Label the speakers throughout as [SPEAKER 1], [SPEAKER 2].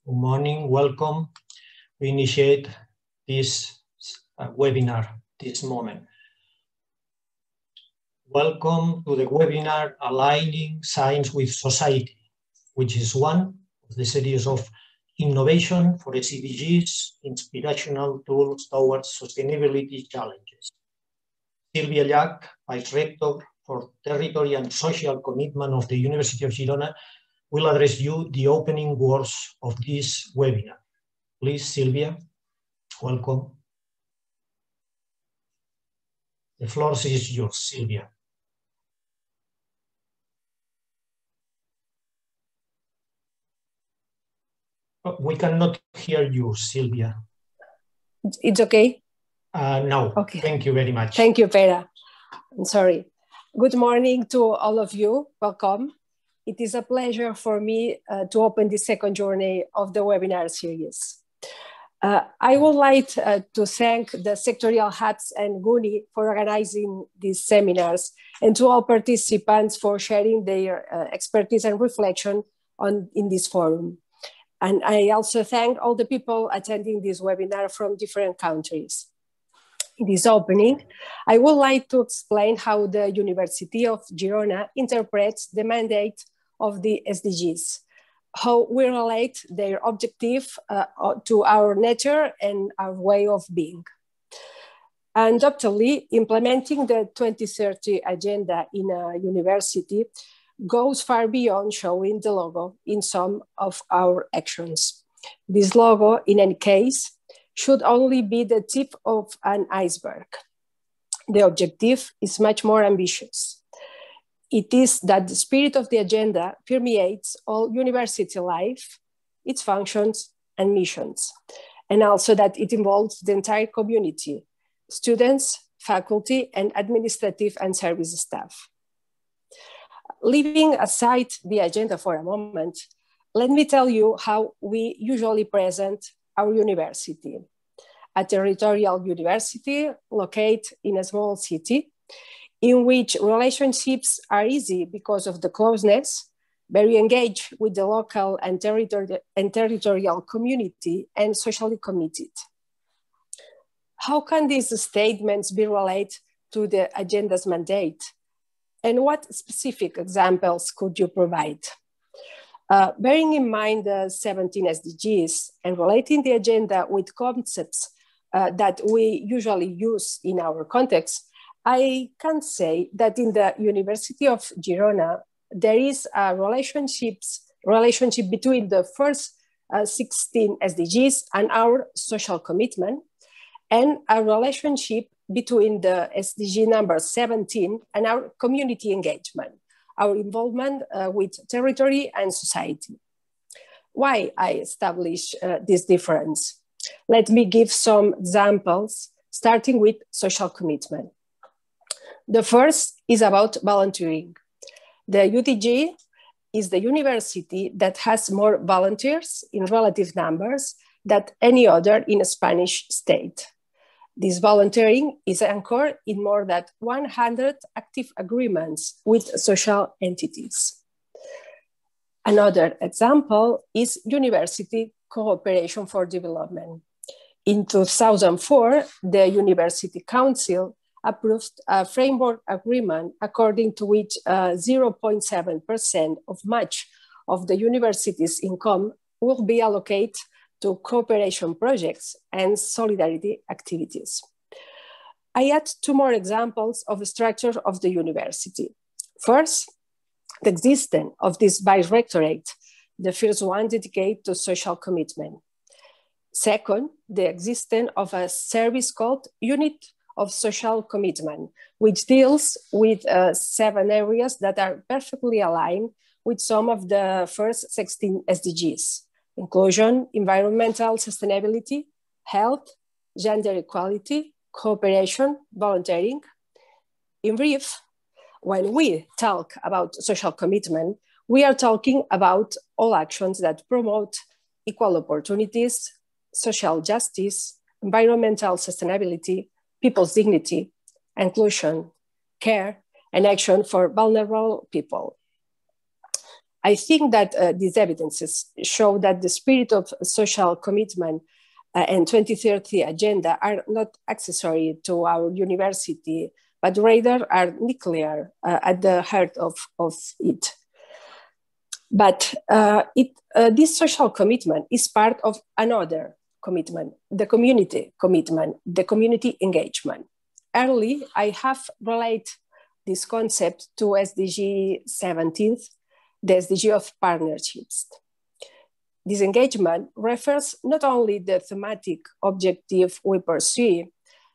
[SPEAKER 1] Good morning, welcome. We initiate this webinar this moment. Welcome to the webinar Aligning Science with Society, which is one of the series of innovation for SDGs, inspirational tools towards sustainability challenges. Sylvia Llach, Vice Rector for Territory and Social Commitment of the University of Girona, will address you the opening words of this webinar. Please, Sylvia, welcome. The floor is yours, Sylvia. We cannot hear you, Sylvia.
[SPEAKER 2] It's okay?
[SPEAKER 1] No,
[SPEAKER 2] okay.
[SPEAKER 1] Thank you very much.
[SPEAKER 2] Thank you, Pera. I'm sorry. Good morning to all of you. Welcome. It is a pleasure for me to open the second journey of the webinar series. I would like to thank the sectorial hubs and GUNI for organizing these seminars, and to all participants for sharing their expertise and reflection in this forum. And I also thank all the people attending this webinar from different countries. In this opening, I would like to explain how the University of Girona interprets the mandate of the SDGs, how we relate their objective to our nature and our way of being. Undoubtedly, implementing the 2030 agenda in a university goes far beyond showing the logo in some of our actions. This logo, in any case, should only be the tip of an iceberg. The objective is much more ambitious. It is that the spirit of the agenda permeates all university life, its functions and missions, and also that it involves the entire community, students, faculty, and administrative and service staff. Leaving aside the agenda for a moment, let me tell you how we usually present our university. A territorial university located in a small city, in which relationships are easy because of the closeness, very engaged with the local and territorial community, and socially committed. How can these statements be related to the agenda's mandate? And what specific examples could you provide? Bearing in mind the 17 SDGs and relating the agenda with concepts that we usually use in our context, I can say that in the University of Girona, there is a relationship between the first 16 SDGs and our social commitment, and a relationship between the SDG number 17 and our community engagement, our involvement with territory and society. Why I establish this difference? Let me give some examples, starting with social commitment. The first is about volunteering. The UDG is the university that has more volunteers in relative numbers than any other in a Spanish state. This volunteering is anchored in more than 100 active agreements with social entities. Another example is university cooperation for development. In 2004, the University Council approved a framework agreement according to which 0.7% of much of the university's income will be allocated to cooperation projects and solidarity activities. I add two more examples of the structure of the university. First, the existence of this vice-rectorate, the first one dedicated to social commitment. Second, the existence of a service called Unit of Social Commitment, which deals with 7 areas that are perfectly aligned with some of the first 16 SDGs: inclusion, environmental sustainability, health, gender equality, cooperation, volunteering. In brief, when we talk about social commitment, we are talking about all actions that promote equal opportunities, social justice, environmental sustainability, people's dignity, inclusion, care, and action for vulnerable people. I think that these evidences show that the spirit of social commitment and 2030 agenda are not accessory to our university, but rather are nuclear at the heart of it. But this social commitment is part of another commitment, the community commitment, the community engagement. Early, I have related this concept to SDG 17, the SDG of Partnerships. This engagement refers not only the thematic objective we pursue,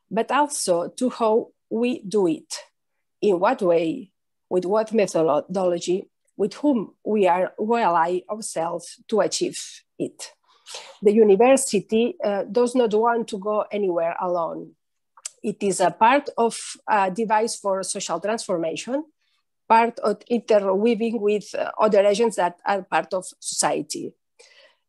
[SPEAKER 2] but also to how we do it, in what way, with what methodology, with whom we ally ourselves to achieve it. The university does not want to go anywhere alone. It is a part of a device for social transformation, part of interweaving with other agents that are part of society.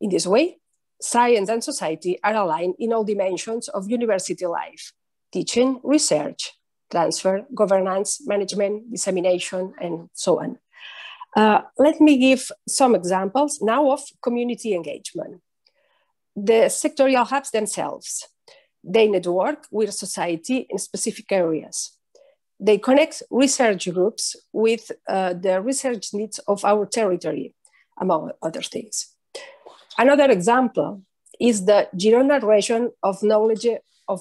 [SPEAKER 2] In this way, science and society are aligned in all dimensions of university life: teaching, research, transfer, governance, management, dissemination, and so on. Let me give some examples now of community engagement. The sectorial hubs themselves, they network with society in specific areas. They connect research groups with the research needs of our territory, among other things. Another example is the Girona Region of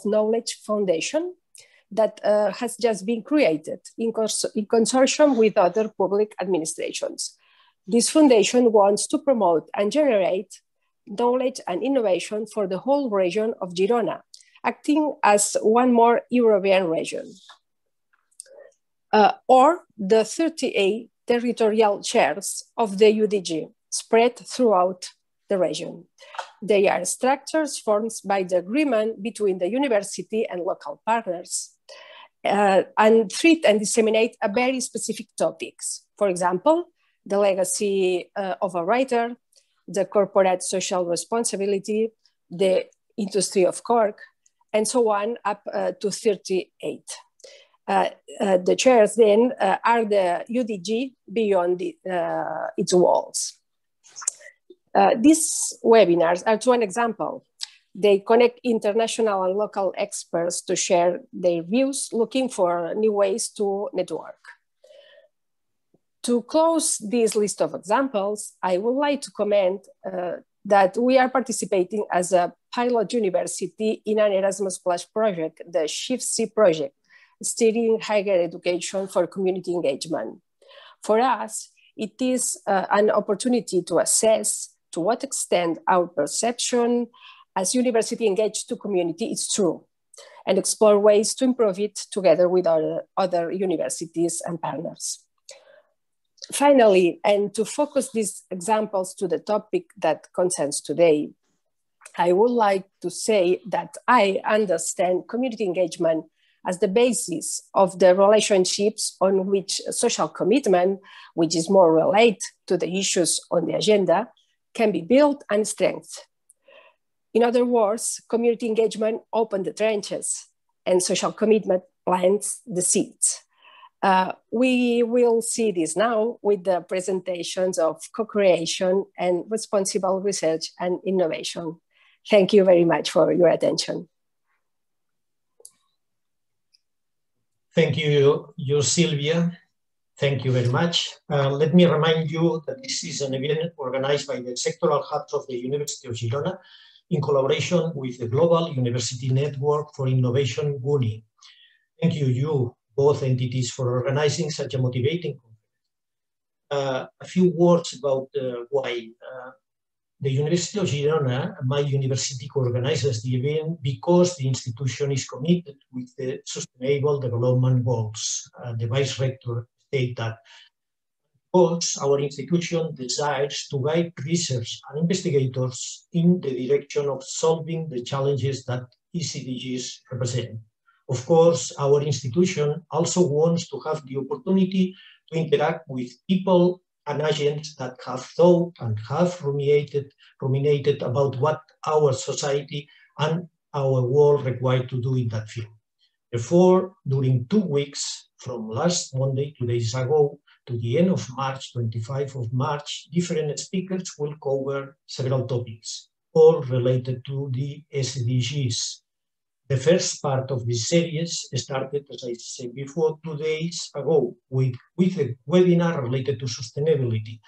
[SPEAKER 2] Knowledge Foundation that has just been created in consortium with other public administrations. This foundation wants to promote and generate knowledge and innovation for the whole region of Girona, acting as one more European region. Or the 38 territorial chairs of the UDG spread throughout the region. They are structures formed by the agreement between the university and local partners and treat and disseminate a very specific topics. For example, the legacy of a writer, the corporate social responsibility, the industry of cork, and so on, up to 38. The chairs then are the UDG beyond its walls. These webinars are one example. They connect international and local experts to share their views, looking for new ways to network. To close this list of examples, I would like to comment that we are participating as a pilot university in an Erasmus Plus project, the Shift-C project, steering higher education for community engagement. For us, it is an opportunity to assess to what extent our perception as university engaged to community is true, and explore ways to improve it together with other universities and partners. Finally, and to focus these examples to the topic that concerns today, I would like to say that I understand community engagement as the basis of the relationships on which social commitment, which is more related to the issues on the agenda, can be built and strengthened. In other words, community engagement opens the trenches and social commitment plants the seeds. We will see this now with the presentations of co-creation and responsible research and innovation. Thank you very much for your attention.
[SPEAKER 1] Thank you, Silvia. Thank you very much. Let me remind you that this is an event organized by the sectoral hubs of the University of Girona in collaboration with the Global University Network for Innovation, WUNI. Thank you, both entities, for organizing such a motivating conference. A few words about why. The University of Girona, my university, organizes the event because the institution is committed with the Sustainable Development Goals. The Vice Rector stated that because our institution desires to guide research and investigators in the direction of solving the challenges that SDGs represent. Of course, our institution also wants to have the opportunity to interact with people and agents that have thought and have ruminated about what our society and our world require to do in that field. Therefore, during 2 weeks, from last Monday, 2 days ago, to the end of March, 25 of March, different speakers will cover several topics, all related to the SDGs. The first part of this series started, as I said before, 2 days ago with a webinar related to sustainability.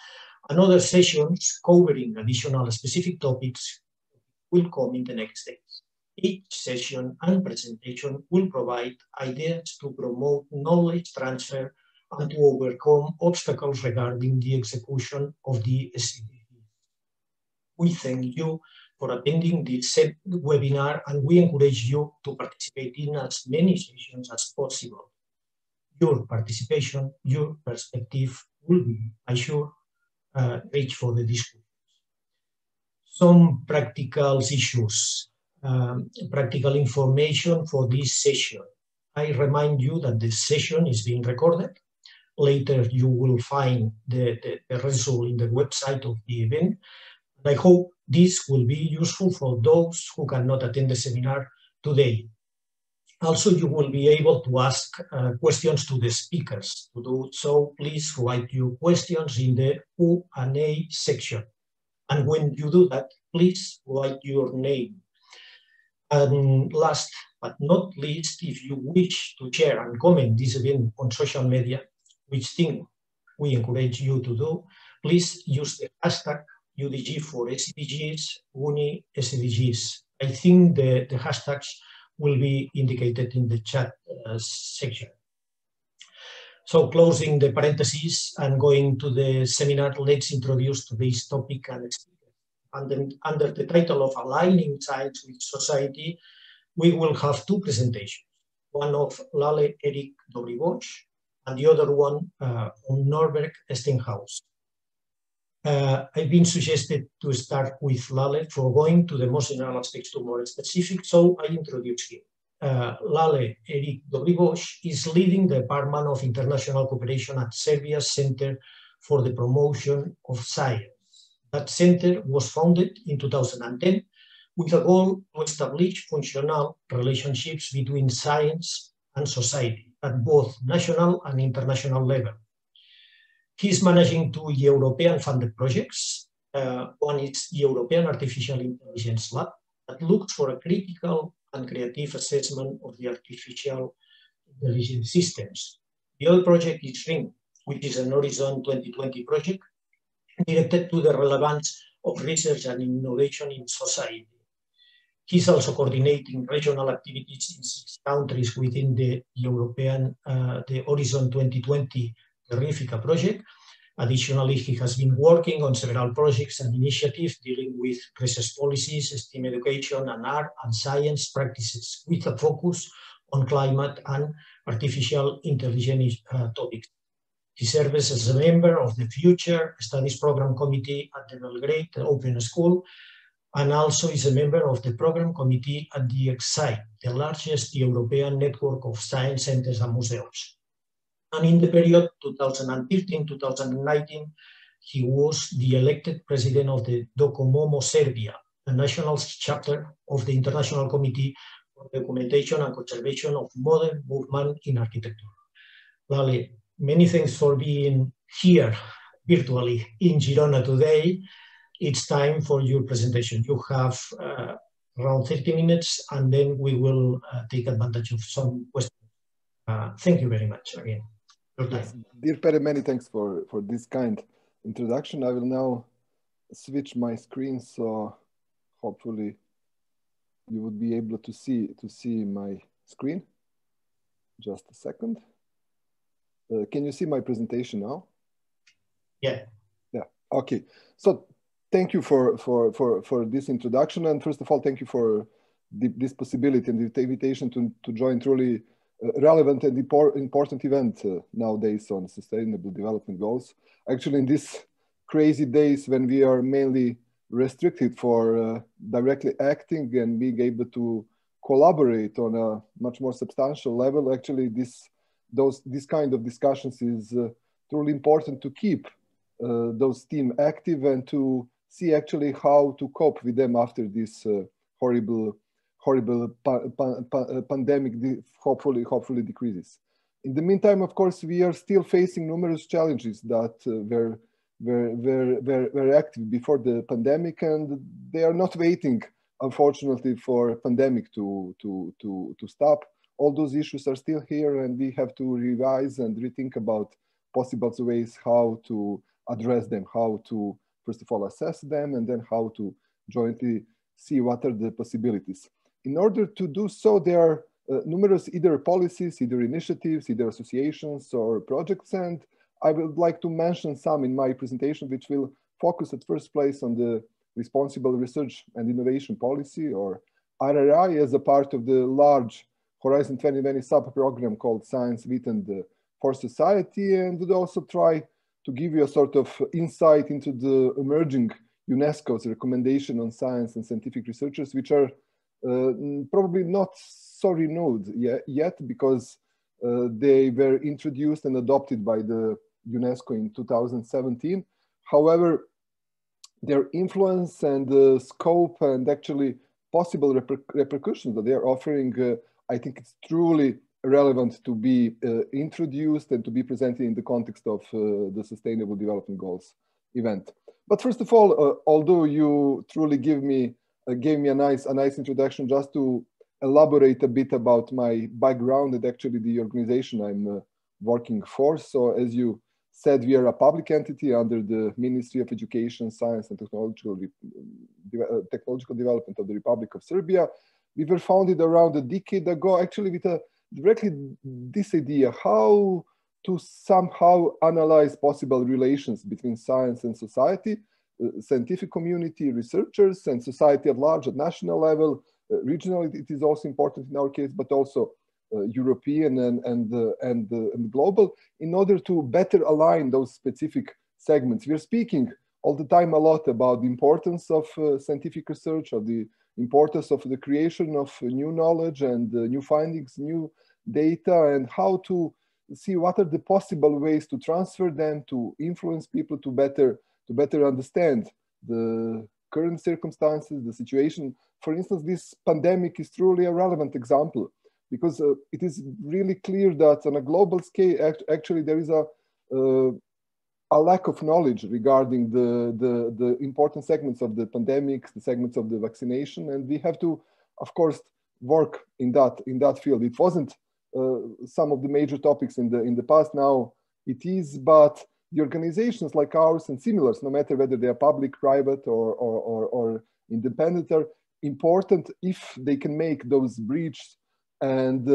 [SPEAKER 1] Another sessions covering additional specific topics will come in the next days. Each session and presentation will provide ideas to promote knowledge transfer and to overcome obstacles regarding the execution of the SDGs. We thank you for attending this webinar, and we encourage you to participate in as many sessions as possible. Your participation, your perspective will be, I'm sure, rich for the discussion. Some practical issues, practical information for this session. I remind you that the session is being recorded. Later you will find the result in the website of the event. I hope this will be useful for those who cannot attend the seminar today. Also, you will be able to ask questions to the speakers. To do so, please write your questions in the Q&A section. And when you do that, please write your name. And last but not least, if you wish to share and comment this event on social media, which thing we encourage you to do, please use the hashtag UDG for SDGs, UNI SDGs. I think the hashtags will be indicated in the chat section. So closing the parentheses and going to the seminar, let's introduce today's topic and speaker. And then under the title of Aligning Science with Society, we will have two presentations, one of Lale Eric Dobrivoje and the other one on Norbert Steinhaus. I've been suggested to start with Lale for going to the most general aspects to more specific, so I introduce him. Lale Eric Dobrivoje is leading the Department of International Cooperation at Serbia's Center for the Promotion of Science. That center was founded in 2010 with a goal to establish functional relationships between science and society at both national and international level. He's managing two European-funded projects. One is the European Artificial Intelligence Lab that looks for a critical and creative assessment of the artificial intelligence systems. The other project is RING, which is an Horizon 2020 project directed to the relevance of research and innovation in society. He's also coordinating regional activities in 6 countries within the European, the Horizon 2020 TeRRIFICA project. Additionally, he has been working on several projects and initiatives dealing with research policies, STEM education, and art and science practices, with a focus on climate and artificial intelligence topics. He serves as a member of the Future Studies Program Committee at the Belgrade Open School, and also is a member of the Program Committee at the EXSCI, the largest European network of science centers and museums. And in the period 2013-2019, he was the elected president of the Docomomo Serbia, the national chapter of the International Committee for Documentation and Conservation of Modern Movement in Architecture. Lale, many thanks for being here virtually in Girona today. It's time for your presentation. You have around 30 minutes, and then we will take advantage of some questions. Thank you very much again.
[SPEAKER 3] Yes. Dear Pere, many thanks for this kind introduction. I will now switch my screen, so hopefully you would be able to see my screen. Just a second. Can you see my presentation now?
[SPEAKER 1] Yeah.
[SPEAKER 3] Yeah. Okay. So thank you for this introduction, and first of all, thank you for this possibility and the invitation to join truly relevant and important event nowadays on sustainable development goals. Actually, in these crazy days when we are mainly restricted for directly acting and being able to collaborate on a much more substantial level, actually this kind of discussions is truly important to keep those teams active and to see actually how to cope with them after this horrible pandemic hopefully decreases. In the meantime, of course, we are still facing numerous challenges that were active before the pandemic, and they are not waiting, unfortunately, for pandemic to stop. All those issues are still here, and we have to revise and rethink about possible ways how to address them, how to, first of all, assess them, and then how to jointly see what are the possibilities. In order to do so, there are numerous either policies, either initiatives, either associations or projects, and I would like to mention some in my presentation, which will focus at first place on the responsible research and innovation policy, or RRI, as a part of the large Horizon 2020 sub-program called Science with and for Society, and would also try to give you a sort of insight into the emerging Unesco's recommendation on science and scientific researchers, which are probably not so renewed yet because they were introduced and adopted by the UNESCO in 2017. However, their influence and the scope and actually possible repercussions that they are offering, I think it's truly relevant to be introduced and to be presented in the context of the Sustainable Development Goals event. But first of all, although you truly gave me a nice introduction, just to elaborate a bit about my background and actually the organization I'm working for. So as you said, we are a public entity under the Ministry of Education, Science and Technological Development of the Republic of Serbia. We were founded around a decade ago, actually with directly this idea, how to somehow analyze possible relations between science and society, scientific community, researchers, and society at large at national level. Regionally, it is also important in our case, but also European and global, in order to better align those specific segments. We are speaking all the time a lot about the importance of scientific research, of the importance of the creation of new knowledge and new findings, new data, and how to see what are the possible ways to transfer them, to influence people to better understand the current circumstances, the situation. For instance, this pandemic is truly a relevant example, because it is really clear that on a global scale, actually there is a lack of knowledge regarding the important segments of the pandemics, the segments of the vaccination, and we have to, of course, work in that field. It wasn't some of the major topics in the past. Now it is, but the organizations like ours and similars, no matter whether they are public, private, or independent, are important if they can make those bridges and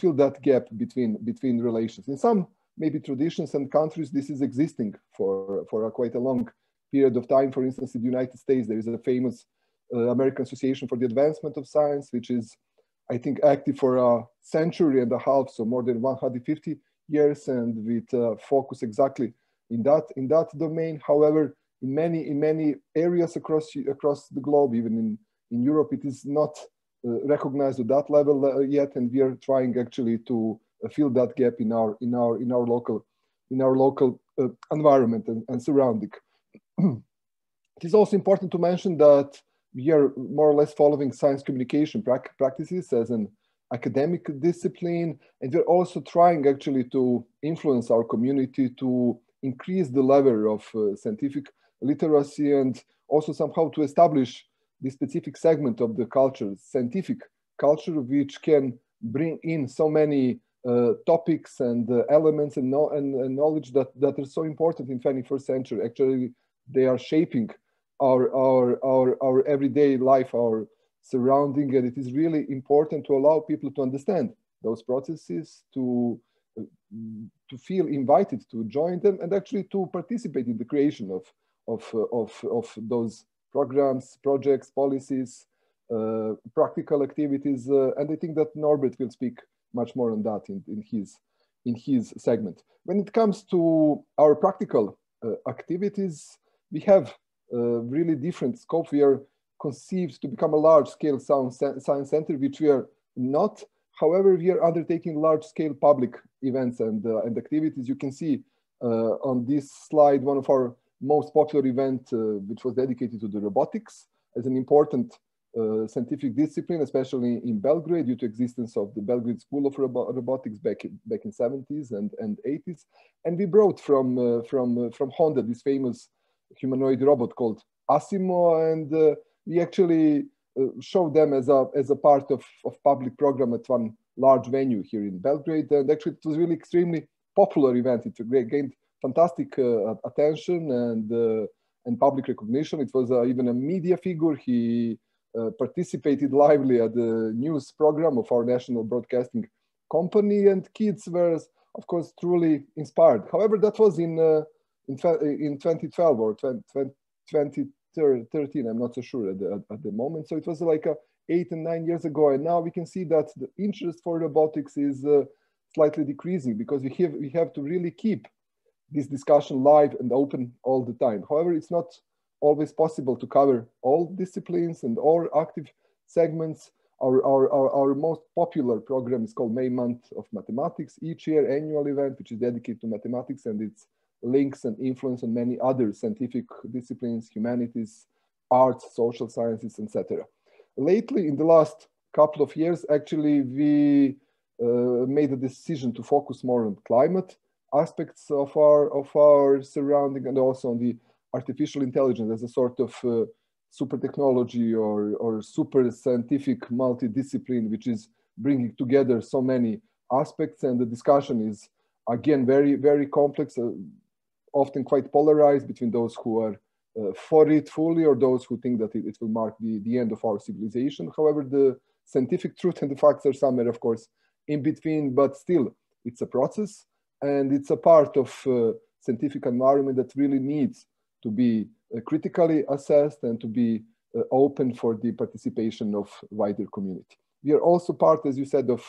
[SPEAKER 3] fill that gap between relations. In some maybe traditions and countries, this is existing for quite a long period of time. For instance, in the United States, there is a famous American Association for the Advancement of Science, which is, I think, active for a century and a half, so more than 150 years, and with focus exactly in that domain. However, in many areas across the globe, even in Europe, it is not recognized at that level yet, and we are trying actually to fill that gap in our local environment and surrounding. It is also important to mention that we are more or less following science communication practices as an academic discipline, and we're also trying actually to influence our community to increase the level of scientific literacy, and also somehow to establish the specific segment of the culture, scientific culture, which can bring in so many topics and elements and knowledge that are so important in 21st century. Actually, they are shaping our everyday life, our surrounding, and it is really important to allow people to understand those processes, to feel invited to join them, and actually to participate in the creation of those programs, projects, policies, practical activities, and I think that Norbert will speak much more on that in his segment. When it comes to our practical activities, we have really different scope. We are conceived to become a large-scale science center, which we are not. However, we are undertaking large-scale public events and activities. You can see on this slide one of our most popular event, which was dedicated to the robotics as an important scientific discipline, especially in Belgrade, due to existence of the Belgrade School of Robotics back in 70s and 80s. And we brought from Honda this famous humanoid robot called Asimo, and we actually showed them as a part of public program at one large venue here in Belgrade. And actually it was really extremely popular event. It gained fantastic attention and public recognition. It was even a media figure. He participated lively at the news program of our national broadcasting company, and kids were, of course, truly inspired. However, that was in 2012 or 2013. I'm not so sure at the moment. So it was like 8 and 9 years ago, and now we can see that the interest for robotics is slightly decreasing, because we have to really keep this discussion live and open all the time. However, it's not always possible to cover all disciplines and all active segments. Our most popular program is called May Month of Mathematics, each year annual event, which is dedicated to mathematics and its links and influence on many other scientific disciplines, humanities, arts, social sciences, etc. Lately, in the last couple of years, actually, we made a decision to focus more on climate aspects of our surrounding, and also on the artificial intelligence as a sort of super technology or super scientific multidiscipline, which is bringing together so many aspects. And the discussion is, again, very, very complex, often quite polarized between those who are for it fully or those who think that it will mark the end of our civilization. However, the scientific truth and the facts are somewhere, of course, in between, but still, it's a process, and it's a part of scientific environment that really needs to be critically assessed and to be open for the participation of wider community. We are also part, as you said, of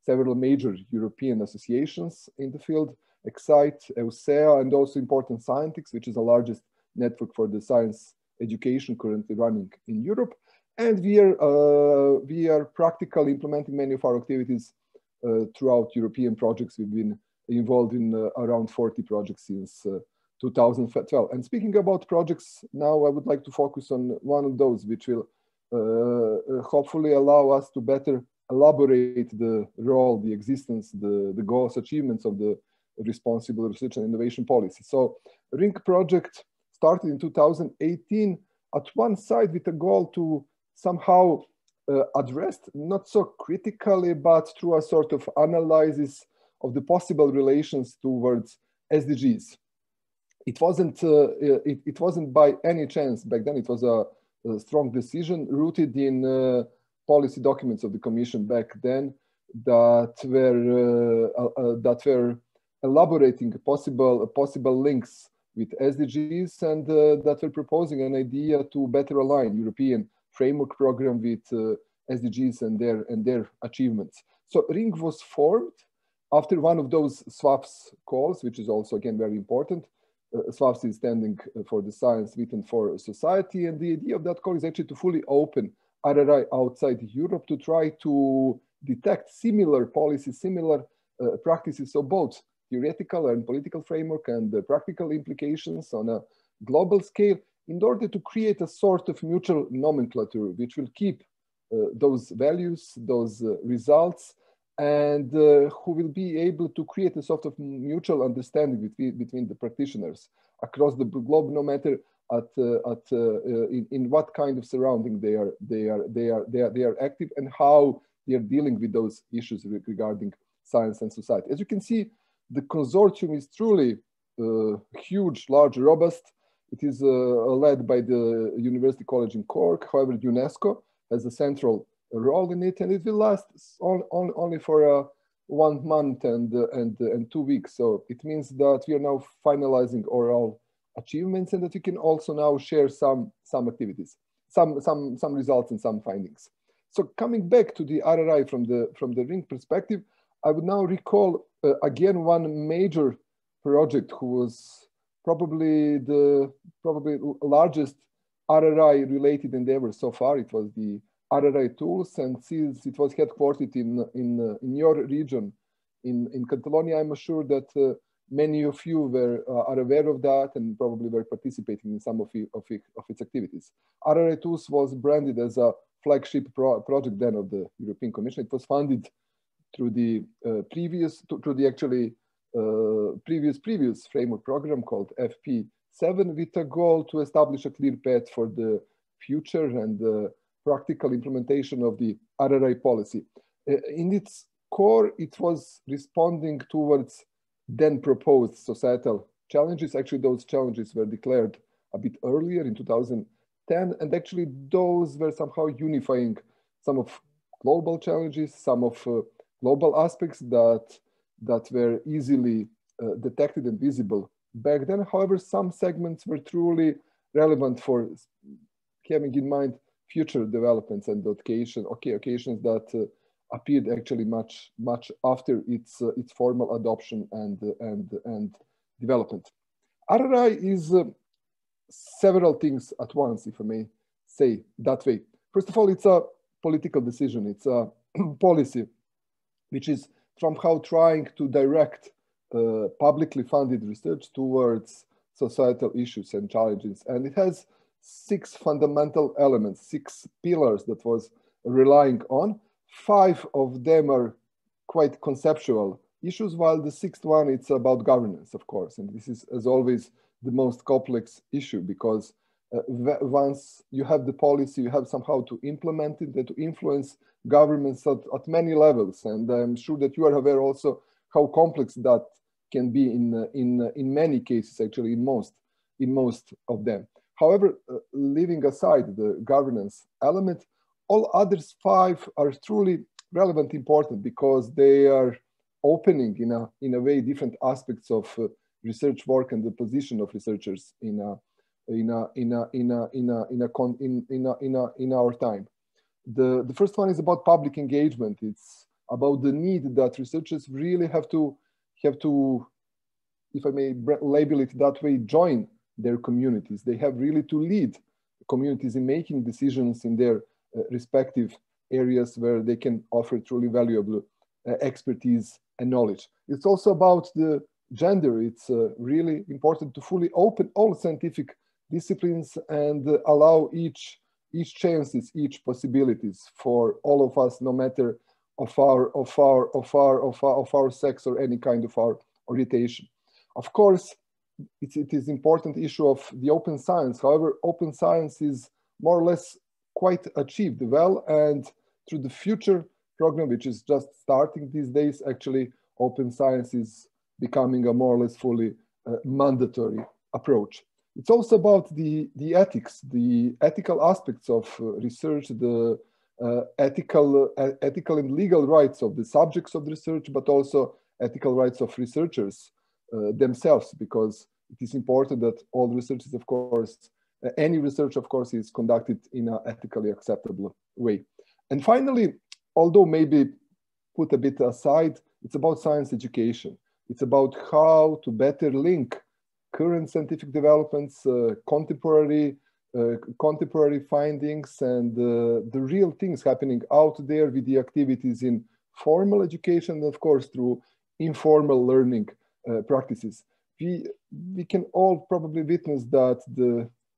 [SPEAKER 3] several major European associations in the field, Excite, EUSEA, and also Important Scientists, which is the largest network for the science education currently running in Europe. And we are practically implementing many of our activities throughout European projects. We've been involved in around 40 projects since 2012. And speaking about projects, now I would like to focus on one of those, which will hopefully allow us to better elaborate the role, the existence, the goals, achievements of the responsible research and innovation policy. So RINC project started in 2018 at one side with a goal to somehow address, not so critically, but through a sort of analysis of the possible relations towards SDGs. It wasn't by any chance back then. It was a strong decision rooted in policy documents of the Commission back then that were elaborating possible links with SDGs, and that were proposing an idea to better align European framework program with SDGs and their achievements. So RINC was formed after one of those SWAPS calls, which is also, again, very important. SWAPS is standing for the science with and for society. And the idea of that call is actually to fully open RRI outside Europe to try to detect similar policies, similar practices, so both theoretical and political framework and the practical implications on a global scale, in order to create a sort of mutual nomenclature which will keep those values, those results, and who will be able to create a sort of mutual understanding between the practitioners across the globe, no matter in what kind of surrounding they are active and how they are dealing with those issues regarding science and society. As you can see, the consortium is truly huge, large, robust. It is led by the University College in Cork. However, Unesco has a central role in it, and it will last only for 1 month and 2 weeks. So it means that we are now finalizing all achievements, and that we can also now share some activities, some results and some findings. So coming back to the RRI from the RINC perspective, I would now recall again one major project who was probably the largest RRI related endeavor so far. It was the RRI tools, and since it was headquartered in your region in Catalonia, I'm sure that many of you are aware of that and probably were participating in some of its activities. RRI tools was branded as a flagship project then of the European Commission. It was funded through the previous framework program called FP7, with a goal to establish a clear path for the future and the practical implementation of the RRI policy. In its core, it was responding towards then proposed societal challenges. Actually, those challenges were declared a bit earlier in 2010, and actually those were somehow unifying some of global challenges, some of global aspects that were easily detected and visible back then. However, some segments were truly relevant for having in mind future developments and occasions that appeared actually much after its formal adoption and development. RRI is several things at once, if I may say that way. First of all, it's a political decision. It's a policy which is somehow trying to direct publicly funded research towards societal issues and challenges. And it has 6 fundamental elements, 6 pillars that was relying on. 5 of them are quite conceptual issues, while the 6th one, it's about governance, of course. And this is, as always, the most complex issue, because once you have the policy, you have somehow to implement it and to influence governments at many levels. And I'm sure that you are aware also how complex that can be in many cases, actually in most of them. However, leaving aside the governance element, all others 5 are truly relevant, important, because they are opening in a way different aspects of research work and the position of researchers in our time. The first one is about public engagement. It's about the need that researchers really have to, if I may label it that way, join their communities. They have really to lead communities in making decisions in their respective areas where they can offer truly valuable expertise and knowledge. It's also about the gender. It's really important to fully open all scientific disciplines and allow each chances, each possibilities for all of us, no matter of our sex or any kind of our orientation. Of course, it is important issue of the open science. However, open science is more or less quite achieved well, and through the future program, which is just starting these days, actually open science is becoming a more or less fully mandatory approach. It's also about the ethics, the ethical aspects of research, the ethical and legal rights of the subjects of research, but also ethical rights of researchers themselves, because it is important that all research is, of course, any research, of course, is conducted in an ethically acceptable way. And finally, although maybe put a bit aside, it's about science education. It's about how to better link current scientific developments, contemporary findings, and the real things happening out there with the activities in formal education, and of course, through informal learning practices. We can all probably witness that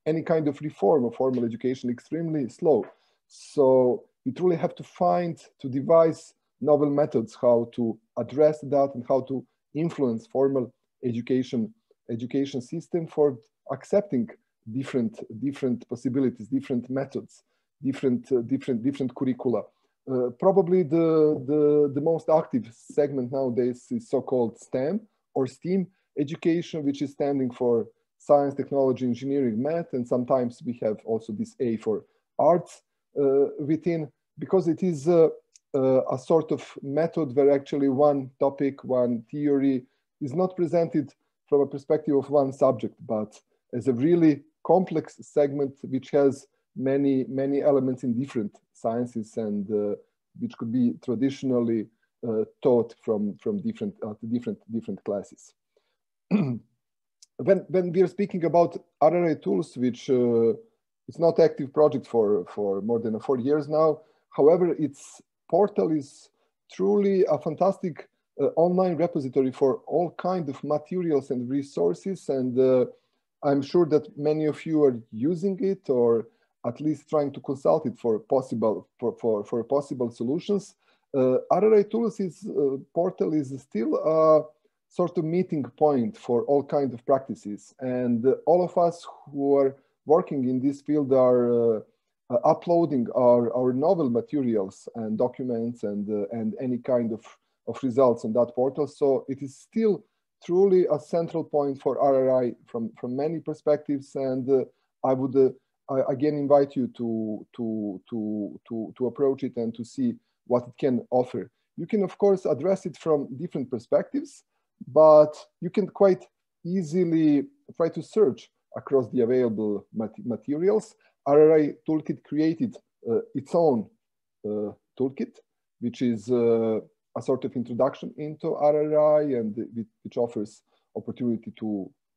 [SPEAKER 3] any kind of reform of formal education is extremely slow. So we truly have to devise novel methods how to address that and how to influence formal education system for accepting different possibilities, different methods, different curricula. Probably the most active segment nowadays is so-called STEM or STEAM education, which is standing for science, technology, engineering, math, and sometimes we have also this A for arts within, because it is a sort of method where actually one topic, one theory is not presented from a perspective of one subject, but as a really complex segment which has many elements in different sciences and which could be traditionally taught from different classes. When we are speaking about RRI tools, which it's not active project for more than 4 years now. However, its portal is truly a fantastic online repository for all kinds of materials and resources. And I'm sure that many of you are using it or at least trying to consult it for possible solutions. RRI Tools portal is still a sort of meeting point for all kinds of practices, and all of us who are working in this field are uploading our novel materials and documents and any kind of results on that portal. So it is still truly a central point for RRI from many perspectives, and I would again invite you to approach it and to see what it can offer. You can of course address it from different perspectives, but you can quite easily try to search across the available materials. RRI Toolkit created its own toolkit, which is a sort of introduction into RRI, and which offers opportunity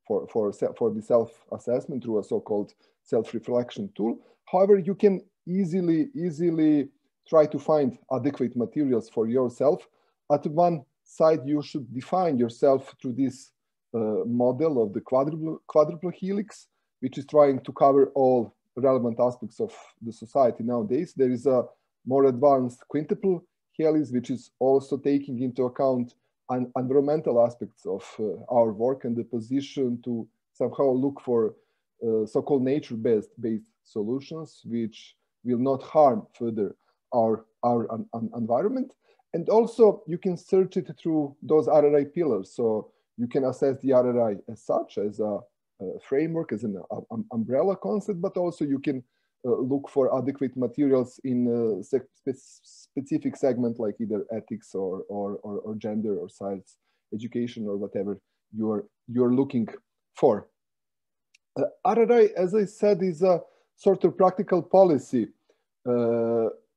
[SPEAKER 3] for the self-assessment through a so-called self-reflection tool. However, you can easily try to find adequate materials for yourself. At one side, you should define yourself through this model of the quadruple helix, which is trying to cover all relevant aspects of the society nowadays. There is a more advanced quintuple helix, which is also taking into account environmental aspects of our work and the position to somehow look for so-called nature-based solutions, which will not harm further our environment. And also you can search it through those RRI pillars. So you can assess the RRI as such, as a framework, as an umbrella concept, but also you can look for adequate materials in a specific segment, like either ethics or gender or science education or whatever you're looking for. RRI, as I said, is a sort of practical policy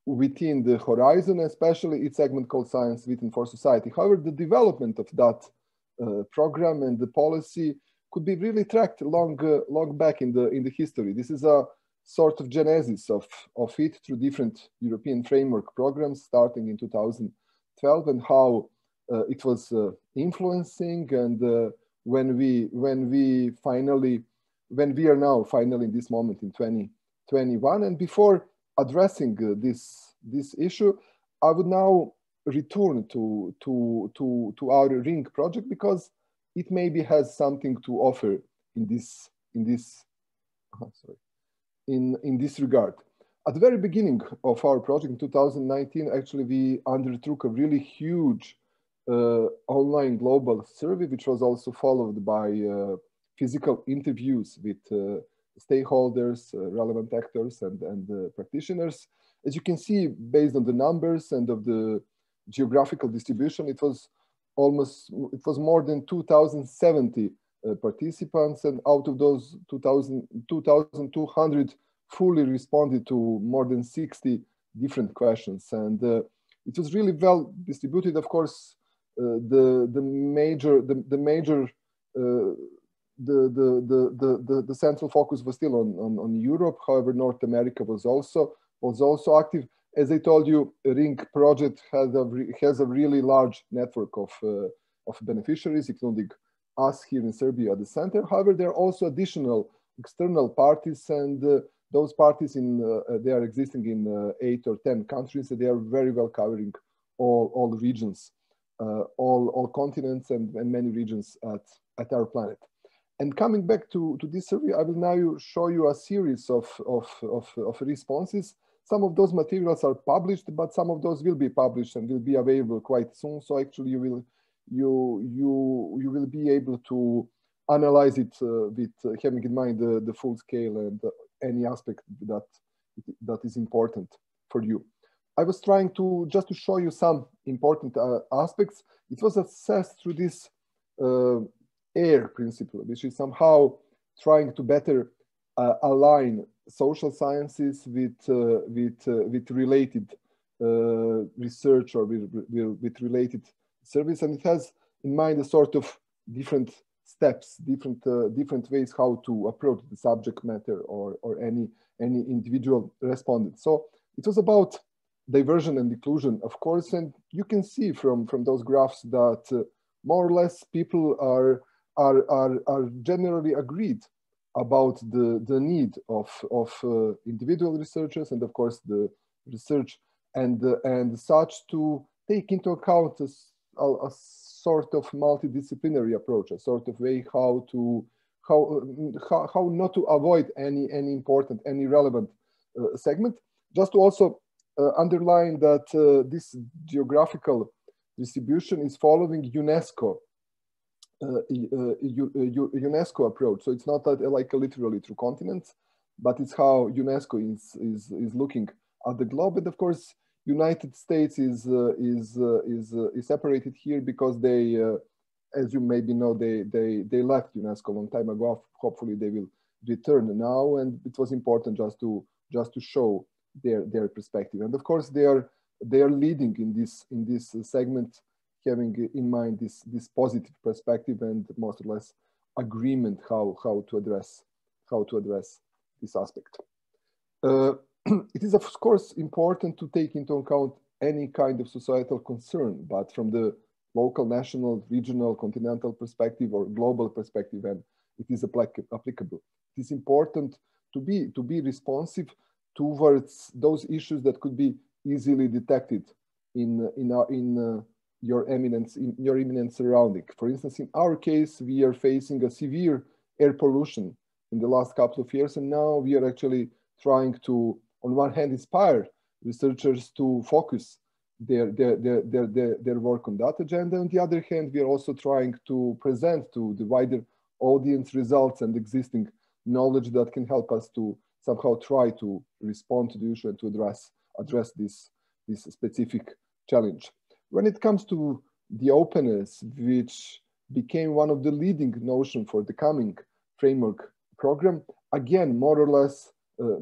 [SPEAKER 3] within the horizon, especially its segment called Science Written for Society. However, the development of that program and the policy could be really tracked long back in the history. This is a sort of genesis of it through different European framework programs starting in 2012, and how it was influencing, and when we are now finally in this moment in 2021. And before addressing this issue, I would now return to our ring project, because it maybe has something to offer in this regard. At the very beginning of our project in 2019, actually we undertook a really huge online global survey, which was also followed by physical interviews with stakeholders, relevant actors, and practitioners. As you can see, based on the numbers and of the geographical distribution, it was more than 2,070 participants, and out of those 2,200 fully responded to more than 60 different questions, and it was really well distributed. Of course, the central focus was still on Europe. However, North America was also active. As I told you, Ring project has a really large network of beneficiaries, including us here in Serbia at the center. However, there are also additional external parties, and those parties they are existing in 8 or 10 countries. So they are very well covering all regions, all continents, and many regions at our planet. And coming back to this survey, I will now show you a series of responses. Some of those materials are published, but some of those will be published and will be available quite soon. So actually, you will be able to analyze it with having in mind the full scale and any aspect that is important for you. I was trying to just show you some important aspects. It was assessed through this AIR principle, which is somehow trying to better align social sciences with related research or with related service, and it has in mind a sort of different steps, different ways how to approach the subject matter or any individual respondent. So it was about diversion and inclusion, of course, and you can see from those graphs that more or less people are generally agreed about the need of individual researchers and of course the research and such to take into account a sort of multidisciplinary approach, a sort of way how not to avoid any important, any relevant segment. Just to also underline that this geographical distribution is following UNESCO UNESCO approach. So it's not like literally through continents, but it's how UNESCO is looking at the globe. And of course, United States is separated here because they, as you maybe know, they left UNESCO a long time ago. Hopefully, they will return now, and it was important just to show their perspective. And of course, they are leading in this segment, having in mind this positive perspective and more or less agreement how to address this aspect. It is of course important to take into account any kind of societal concern, but from the local, national, regional, continental perspective or global perspective, and it is applicable. It is important to be responsive towards those issues that could be easily detected in your imminent surrounding. For instance, in our case, we are facing a severe air pollution in the last couple of years, and now we are actually trying to, on one hand, inspire researchers to focus their work on that agenda. On the other hand, we are also trying to present to the wider audience results and existing knowledge that can help us to somehow try to respond to the issue and to address this specific challenge. When it comes to the openness, which became one of the leading notions for the coming framework program, again, more or less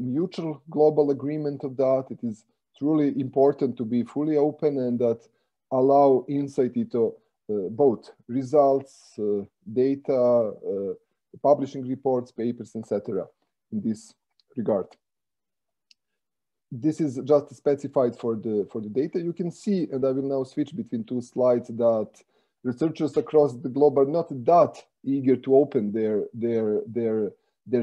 [SPEAKER 3] mutual global agreement of that. It is truly important to be fully open and that allow insight into both results, data, publishing reports, papers, etc. in this regard. This is just specified for the data. You can see, and I will now switch between two slides, that researchers across the globe are not that eager to open their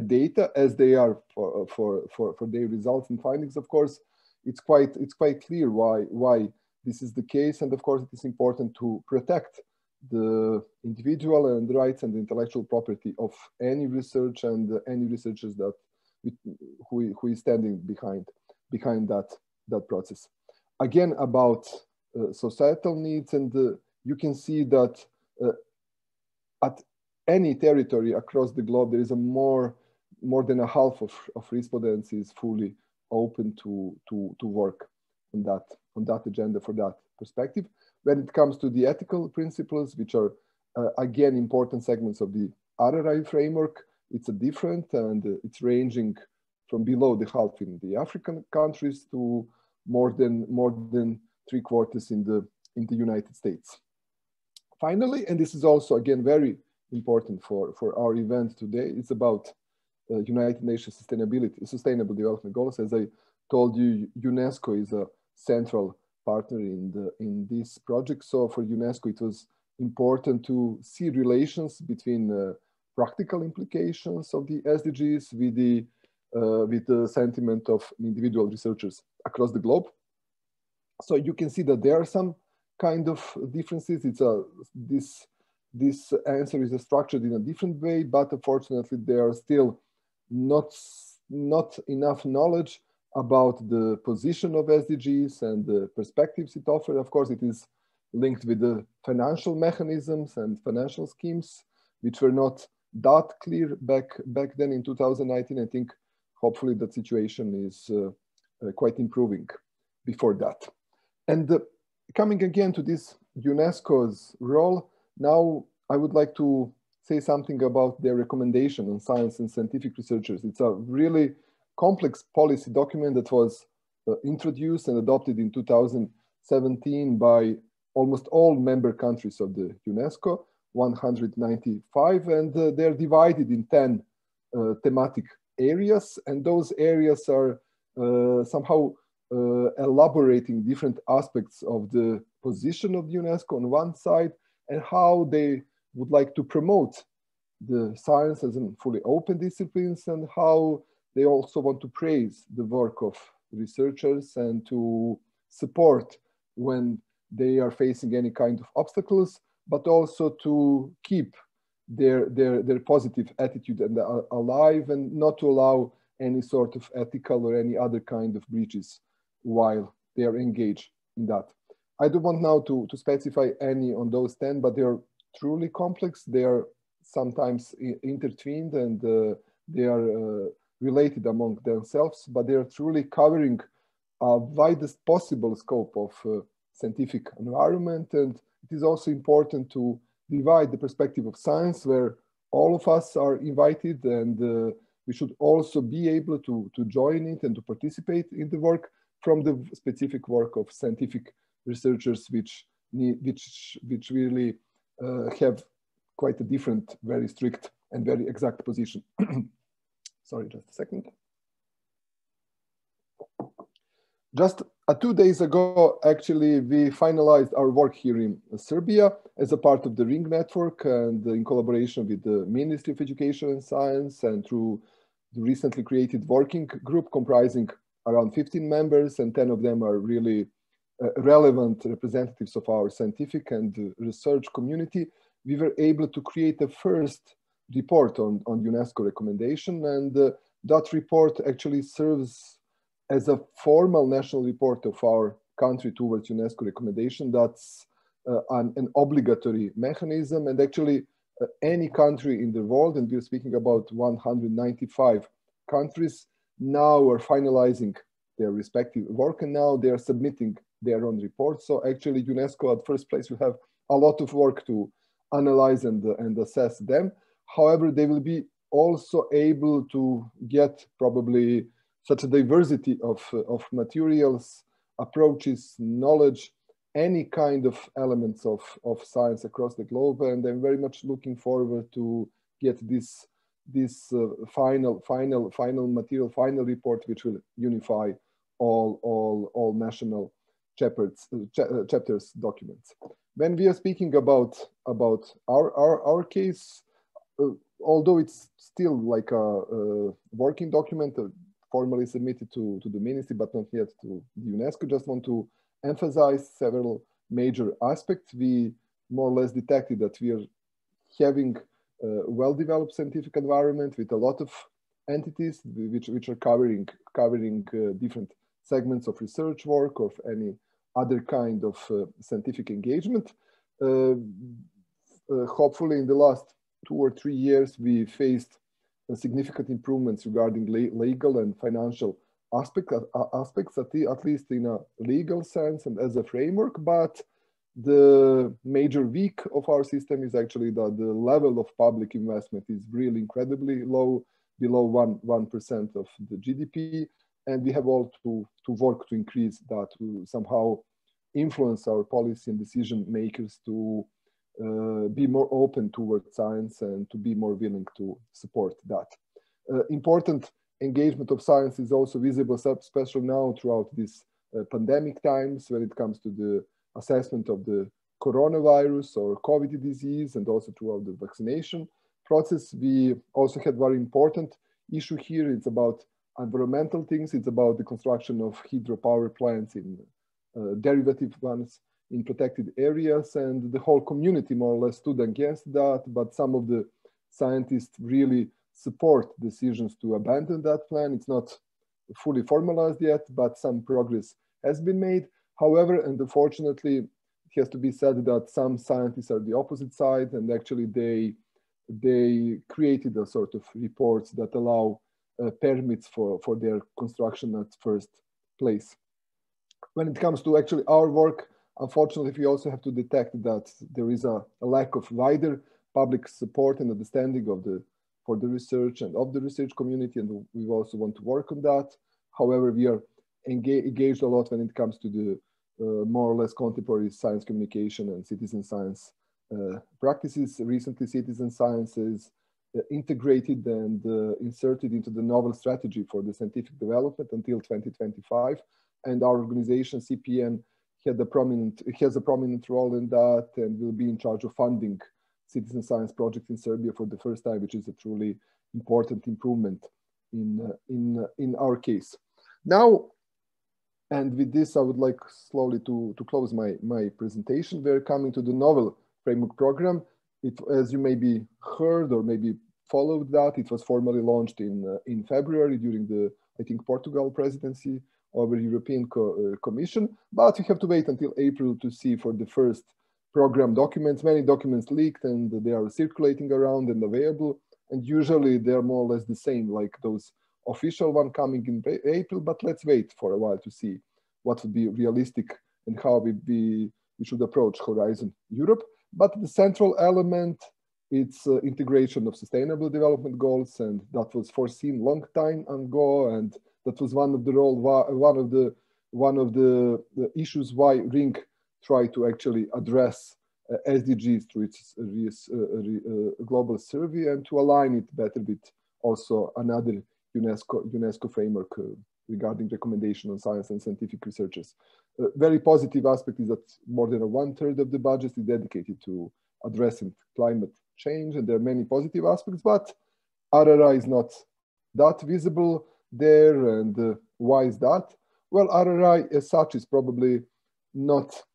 [SPEAKER 3] data as they are for their results and findings. Of course, it's quite clear why this is the case, and of course it is important to protect the individual and rights and intellectual property of any research and any researchers that who is standing behind that process. Again, about societal needs, and you can see that at any territory across the globe, there is a more than a half of respondents is fully open to work on that agenda for that perspective. When it comes to the ethical principles, which are again important segments of the RRI framework, it's a different, and it's ranging from below the half in the African countries to more than 3/4 in the United States. Finally, and this is also again very important for our event today, it's about United Nations Sustainable Development Goals. As I told you, UNESCO is a central partner in this project. So for UNESCO, it was important to see relations between practical implications of the SDGs with the sentiment of individual researchers across the globe. So you can see that there are some kind of differences. This answer is structured in a different way, but unfortunately there are still not enough knowledge about the position of SDGs and the perspectives it offers. Of course, it is linked with the financial mechanisms and financial schemes, which were not that clear back then in 2019. I think hopefully that situation is quite improving before that. And coming again to this UNESCO's role, now I would like to say something about their recommendation on science and scientific researchers. It's a really complex policy document that was introduced and adopted in 2017 by almost all member countries of the UNESCO, 195, and they're divided in 10 thematic areas, and those areas are somehow elaborating different aspects of the position of the UNESCO on one side and how they would like to promote the science as a fully open disciplines, and how they also want to praise the work of researchers and to support when they are facing any kind of obstacles, but also to keep their positive attitude and alive, and not to allow any sort of ethical or any other kind of breaches while they are engaged in that. I don't want now to specify any on those 10, but they are truly complex. They are sometimes intertwined, and they are related among themselves, but they are truly covering a widest possible scope of scientific environment. And it is also important to divide the perspective of science, where all of us are invited, and we should also be able to join it and to participate in the work, from the specific work of scientific researchers, which really have quite a different, very strict and very exact position. Sorry, just a second. Just 2 days ago, actually, we finalized our work here in Serbia as a part of the Ring Network, and in collaboration with the Ministry of Education and Science, and through the recently created working group comprising around 15 members, and 10 of them are really relevant representatives of our scientific and research community. We were able to create a first report on UNESCO recommendation, and that report actually serves as a formal national report of our country towards UNESCO recommendation. That's an obligatory mechanism, and actually any country in the world, and we're speaking about 195 countries, now are finalizing their respective work, and now they are submitting their own reports. So actually UNESCO at first place will have a lot of work to analyze and assess them. However, they will be also able to get probably such a diversity of materials, approaches, knowledge, any kind of elements of science across the globe. And I'm very much looking forward to get this final material, final report, which will unify all national chapters documents. When we are speaking about our case, although it's still like a working document, formally submitted to the ministry, but not yet to the UNESCO, just want to emphasize several major aspects. We more or less detected that we are having a well-developed scientific environment with a lot of entities which are covering different segments of research work, of any other kind of scientific engagement. Hopefully in the last 2 or 3 years, we faced significant improvements regarding legal and financial aspects, at least in a legal sense and as a framework. But the major weak of our system is actually that the level of public investment is really incredibly low, below 1% of the GDP. And we have all to work to increase that, to somehow influence our policy and decision makers to be more open towards science and to be more willing to support that. Important engagement of science is also visible, especially now throughout these pandemic times, when it comes to the assessment of the coronavirus or COVID disease, and also throughout the vaccination process. We also had very important issue here. It's about environmental things. It's about the construction of hydropower plants in derivative ones in protected areas, and the whole community more or less stood against that. But some of the scientists really support decisions to abandon that plan. It's not fully formalized yet, but some progress has been made. However, and unfortunately, it has to be said that some scientists are the opposite side, and actually they created a sort of reports that allow permits for their construction at first place. When it comes to actually our work, unfortunately, we also have to detect that there is a lack of wider public support and understanding for the research and of the research community, and we also want to work on that. However, we are engaged a lot when it comes to the more or less contemporary science communication and citizen science practices. Recently, citizen science is integrated and inserted into the novel strategy for the scientific development until 2025. And our organization, CPN, has a prominent role in that, and will be in charge of funding citizen science project in Serbia for the first time, which is a truly important improvement in our case. Now, and with this, I would like slowly to close my presentation. We're coming to the novel framework program. As you maybe heard or maybe followed that, it was formally launched in February during the, I think, Portugal presidency of the European Commission. But we have to wait until April to see for the first program documents. Many documents leaked and they are circulating around and available. And usually they're more or less the same, like those official one coming in April, but let's wait for a while to see what would be realistic and how we should approach Horizon Europe. But the central element, it's integration of sustainable development goals, and that was foreseen long time ago, and that was one of the issues why Ring tried to actually address SDGs through its global survey and to align it better with also another UNESCO framework regarding recommendation on science and scientific researchers. Very positive aspect is that more than 1/3 of the budget is dedicated to addressing climate change, and there are many positive aspects, but RRI is not that visible there. And why is that? Well, RRI as such is probably not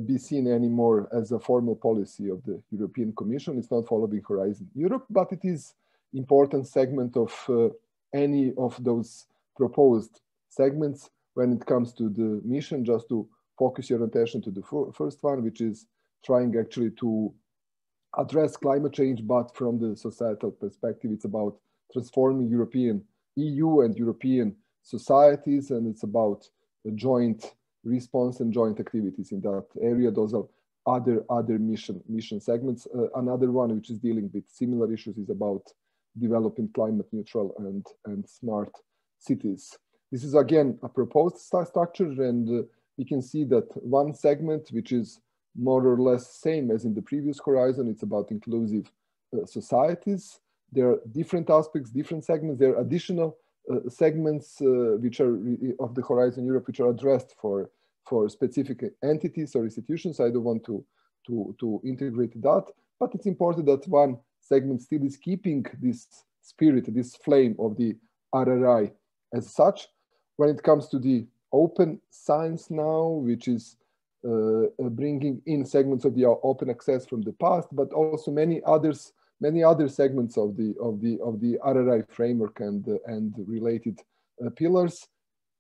[SPEAKER 3] be seen anymore as a formal policy of the European Commission. It's not following Horizon Europe, but it is important segment of any of those proposed segments when it comes to the mission. Just to focus your attention to the first one, which is trying actually to address climate change, but from the societal perspective. It's about transforming EU and European societies, and it's about a joint response and joint activities in that area. Those are other mission segments. Another one which is dealing with similar issues is about developing climate neutral and smart cities. This is again a proposed structure, and we can see that one segment, which is more or less same as in the previous Horizon, it's about inclusive societies. There are different aspects, different segments. There are additional segments which are of the Horizon Europe, which are addressed for specific entities or institutions. I don't want to integrate that, but it's important that one segment still is keeping this spirit, this flame of the RRI as such. When it comes to the open science now, which is bringing in segments of the open access from the past, but also many other segments of the RRI framework and related pillars.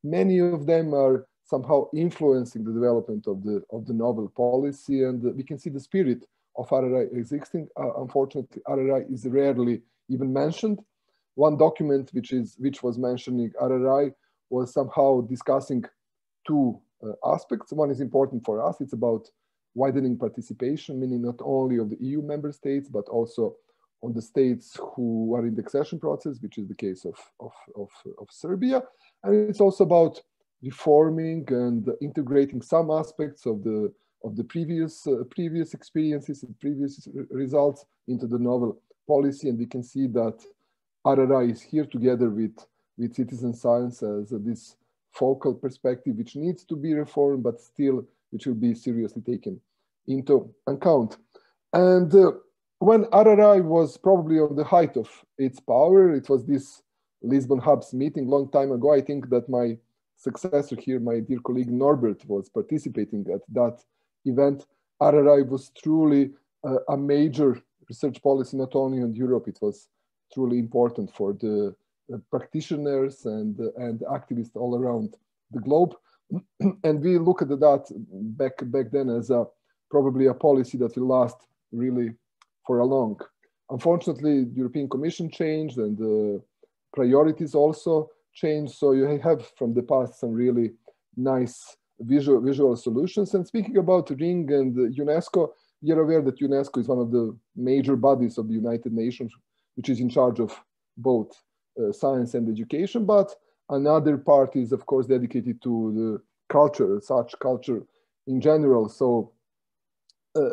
[SPEAKER 3] Many of them are somehow influencing the development of the novel policy, and we can see the spirit of RRI existing. Unfortunately, RRI is rarely even mentioned. One document which was mentioning RRI was somehow discussing two aspects. One is important for us. It's about widening participation, meaning not only of the EU member states, but also on the states who are in the accession process, which is the case of Serbia. And it's also about reforming and integrating some aspects of the previous experiences and previous results into the novel policy. And we can see that RRI is here together with citizen science as this focal perspective, which needs to be reformed, but still which will be seriously taken into account. And when RRI was probably on the height of its power, it was this Lisbon Hubs meeting long time ago. I think that my successor here, my dear colleague Norbert, was participating at that event. RRI was truly a major research policy, not only in Europe. It was truly important for the practitioners and activists all around the globe. And we look at that back then as probably a policy that will last really for a long. Unfortunately, the European Commission changed and the priorities also changed. So you have from the past some really nice visual solutions. And speaking about Ring and UNESCO, you're aware that UNESCO is one of the major bodies of the United Nations, which is in charge of both science and education, but another part is of course dedicated to the culture, such culture in general. So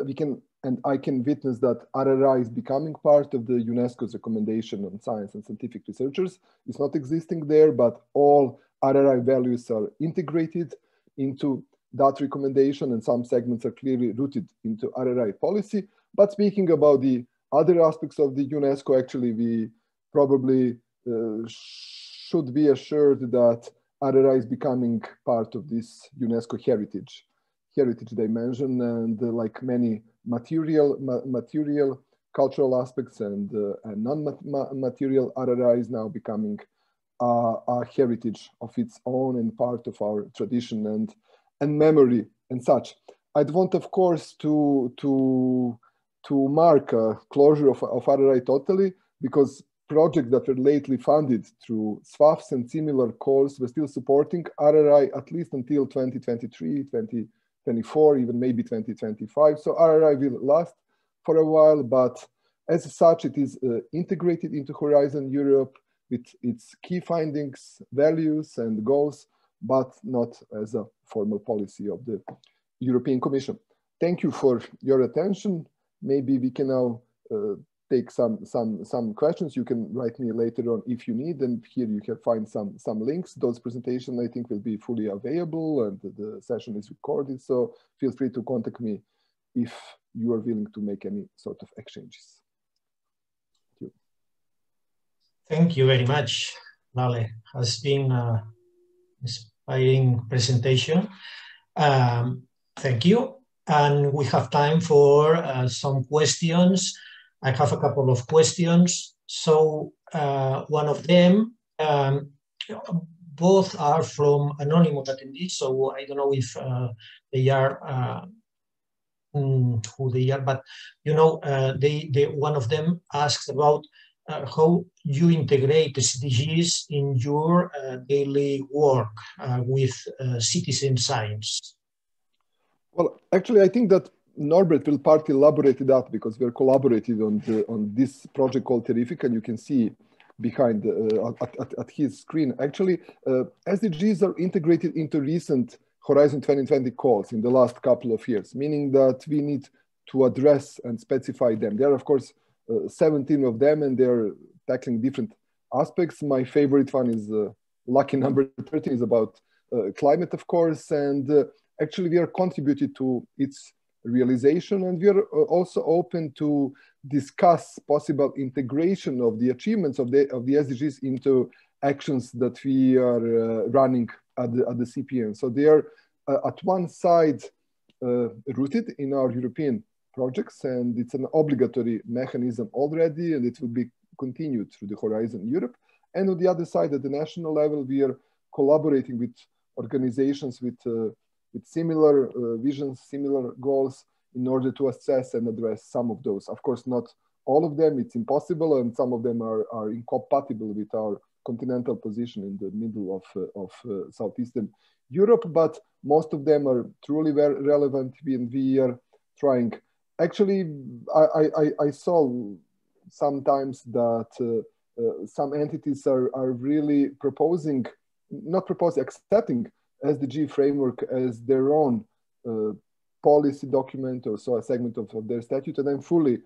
[SPEAKER 3] we can, and I can witness that RRI is becoming part of the UNESCO's recommendation on science and scientific researchers. It's not existing there, but all RRI values are integrated into that recommendation, and some segments are clearly rooted into RRI policy. But speaking about the other aspects of the UNESCO, actually, we probably should be assured that RRI is becoming part of this UNESCO heritage dimension, and like many material cultural aspects and non-material, RRI is now becoming a heritage of its own and part of our tradition and memory and such. I'd want, of course, to mark a closure of RRI totally, because projects that were lately funded through SWAFs and similar calls were still supporting RRI at least until 2023, 2024, even maybe 2025. So RRI will last for a while, but as such, it is integrated into Horizon Europe with its key findings, values, and goals, but not as a formal policy of the European Commission. Thank you for your attention. Maybe we can now take some questions. You can write me later on if you need, and here you can find some links. Those presentations, I think, will be fully available, and the session is recorded, so feel free to contact me if you are willing to make any sort of exchanges. Thank you.
[SPEAKER 1] Thank you very much, Lale. Has been an inspiring presentation. Thank you. And we have time for some questions. I have a couple of questions. So one of them, both are from anonymous attendees, so I don't know if they are who they are, but you know, one of them asks about how you integrate SDGs in your daily work with citizen science.
[SPEAKER 3] Well, actually, I think that Norbert will partly elaborate that, because we're collaborating on this project called TeRRIFICA, and you can see behind at his screen. Actually, SDGs are integrated into recent Horizon 2020 calls in the last couple of years, meaning that we need to address and specify them. There are, of course, 17 of them, and they're tackling different aspects. My favorite one is lucky number 13, is about climate, of course, and actually we are contributed to its realization, and we are also open to discuss possible integration of the achievements of the SDGs into actions that we are running at the CPN. So they are at one side rooted in our European projects, and it's an obligatory mechanism already, and it will be continued through the Horizon Europe. And on the other side, at the national level, we are collaborating with organizations with similar visions, similar goals, in order to assess and address some of those. Of course, not all of them, it's impossible, and some of them are incompatible with our continental position in the middle of Southeastern Europe, but most of them are truly very relevant, and we are trying. Actually, I saw sometimes that some entities are really accepting SDG framework as their own policy document, or so a segment of their statute, and I'm fully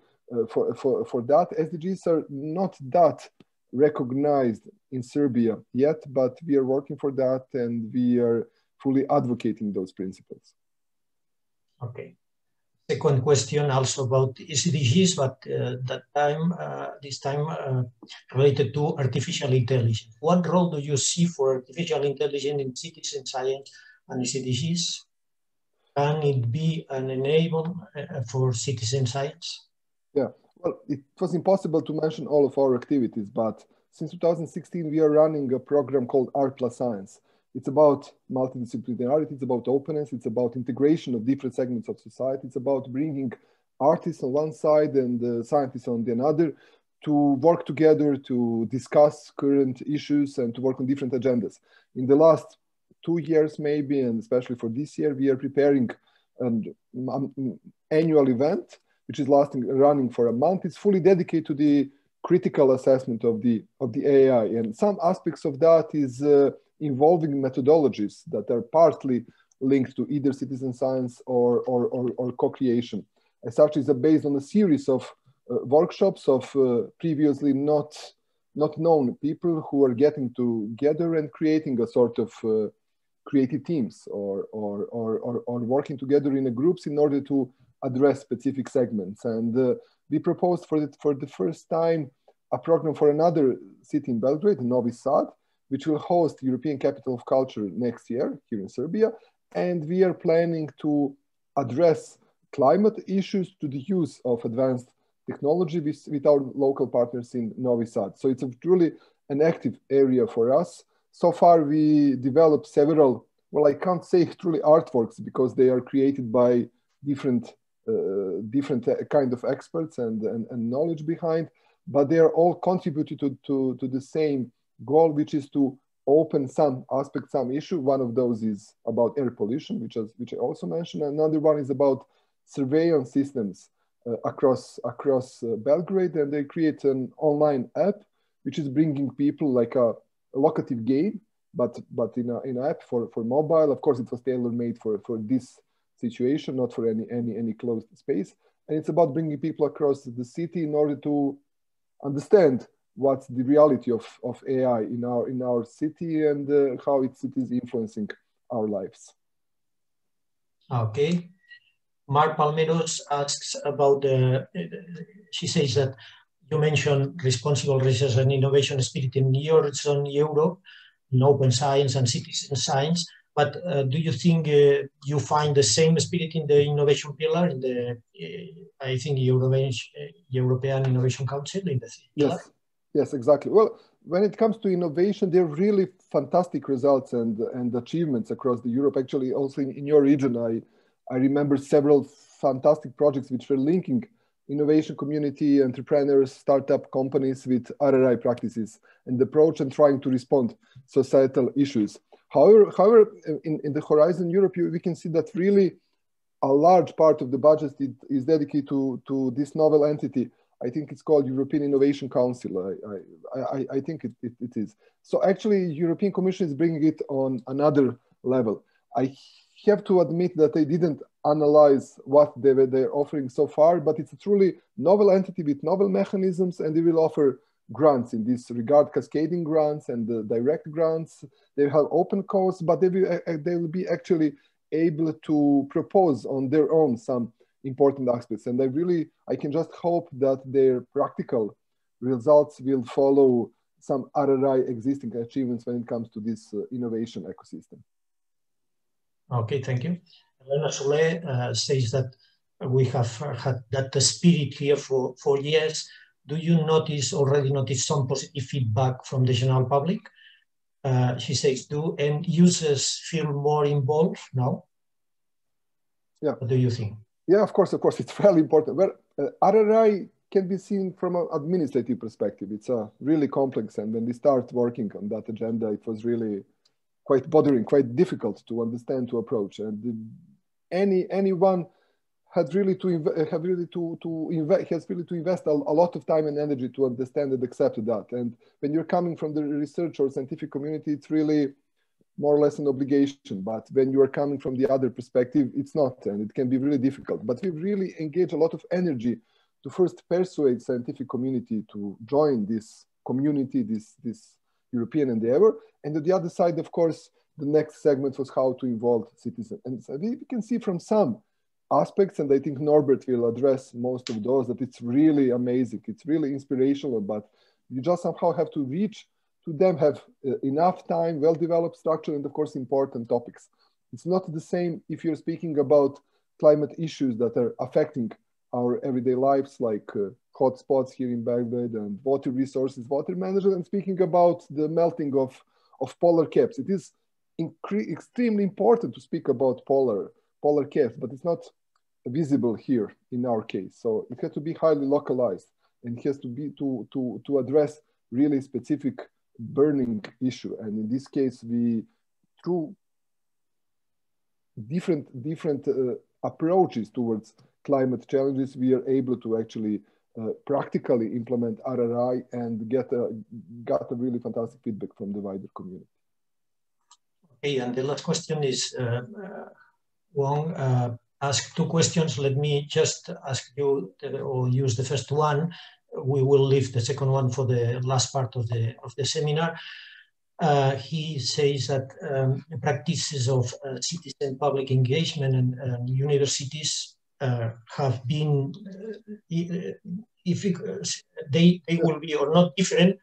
[SPEAKER 3] for that. SDGs are not that recognized in Serbia yet, but we are working for that, and we are fully advocating those principles.
[SPEAKER 1] Okay. Second question also about SDGs, but this time related to artificial intelligence. What role do you see for artificial intelligence in citizen science and SDGs? Can it be an enabler for citizen science?
[SPEAKER 3] Yeah, well, it was impossible to mention all of our activities, but since 2016, we are running a program called Art + Science. It's about multidisciplinarity, it's about openness, it's about integration of different segments of society, it's about bringing artists on one side and scientists on the other to work together, to discuss current issues and to work on different agendas. In the last 2 years maybe, and especially for this year, we are preparing an annual event, which is running for a month. It's fully dedicated to the critical assessment of the AI, and some aspects of that is involving methodologies that are partly linked to either citizen science or co-creation. As such, is based on a series of workshops of previously not known people who are getting together and creating a sort of creative teams or working together in groups in order to address specific segments. And we proposed for the first time a program for another city in Belgrade, Novi Sad, which will host European Capital of Culture next year here in Serbia. And we are planning to address climate issues to the use of advanced technology with our local partners in Novi Sad. So it's truly an active area for us. So far, we developed several, well, I can't say truly artworks because they are created by different kind of experts and knowledge behind, but they are all contributed to the same goal, which is to open some aspect, some issue. One of those is about air pollution, which I also mentioned. Another one is about surveillance systems across Belgrade, and they create an online app which is bringing people like a locative game, but in an app for mobile. Of course, it was tailor-made for this situation, not for any closed space. And it's about bringing people across the city in order to understand what's the reality of AI in our city and how it is influencing our lives.
[SPEAKER 1] Okay. Mark Palmeros asks about she says that you mentioned responsible research and innovation spirit in Eurozone Europe, in open science and citizen science. But do you think you find the same spirit in the innovation pillar, in the, I think, European Innovation Council? In the pillar?
[SPEAKER 3] Yes, exactly. Well, when it comes to innovation, there are really fantastic results and achievements across the Europe. Actually, also in your region, I remember several fantastic projects which were linking innovation community, entrepreneurs, startup companies with RRI practices and approach and trying to respond societal issues. However, in the Horizon Europe, we can see that really a large part of the budget is dedicated to this novel entity. I think it's called European Innovation Council. I think it is. So actually, European Commission is bringing it on another level. I have to admit that I didn't analyze what they're offering so far, but it's a truly novel entity with novel mechanisms, and they will offer grants in this regard, cascading grants and direct grants. They have open calls, but they will be actually able to propose on their own some important aspects. And I can just hope that their practical results will follow some RRI existing achievements when it comes to this innovation ecosystem.
[SPEAKER 1] Okay, thank you. Elena Soule says that we have had that spirit here for 4 years. Do you already notice some positive feedback from the general public? She says, do end users feel more involved now?
[SPEAKER 3] Yeah.
[SPEAKER 1] What do you think?
[SPEAKER 3] Yeah, of course, it's really important. Well, RRI can be seen from an administrative perspective. It's really complex, and when we start working on that agenda, it was really quite bothering, quite difficult to understand, to approach, and anyone has really to invest a lot of time and energy to understand and accept that. And when you're coming from the research or scientific community, it's really more or less an obligation. But when you are coming from the other perspective, it's not, and it can be really difficult. But we really engage a lot of energy to first persuade scientific community to join this community, this European endeavor. And on the other side, of course, the next segment was how to involve citizens. And so we can see from some aspects, and I think Norbert will address most of those, that it's really amazing. It's really inspirational, but you just somehow have to reach to them, have enough time, well-developed structure, and of course, important topics. It's not the same if you're speaking about climate issues that are affecting our everyday lives, like hotspots here in Belgrade and water resources, water management, and speaking about the melting of polar caps. It is extremely important to speak about polar caps, but it's not visible here in our case. So it has to be highly localized, and it has to be to address really specific burning issue. And in this case, through different approaches towards climate challenges, we are able to actually practically implement RRI and got a really fantastic feedback from the wider community.
[SPEAKER 1] Okay, and the last question is, Wong asked 2 questions. Let me just ask you, or use the first one. We will leave the second one for the last part of the seminar. He says that practices of citizen public engagement and universities have been, if they will be or not different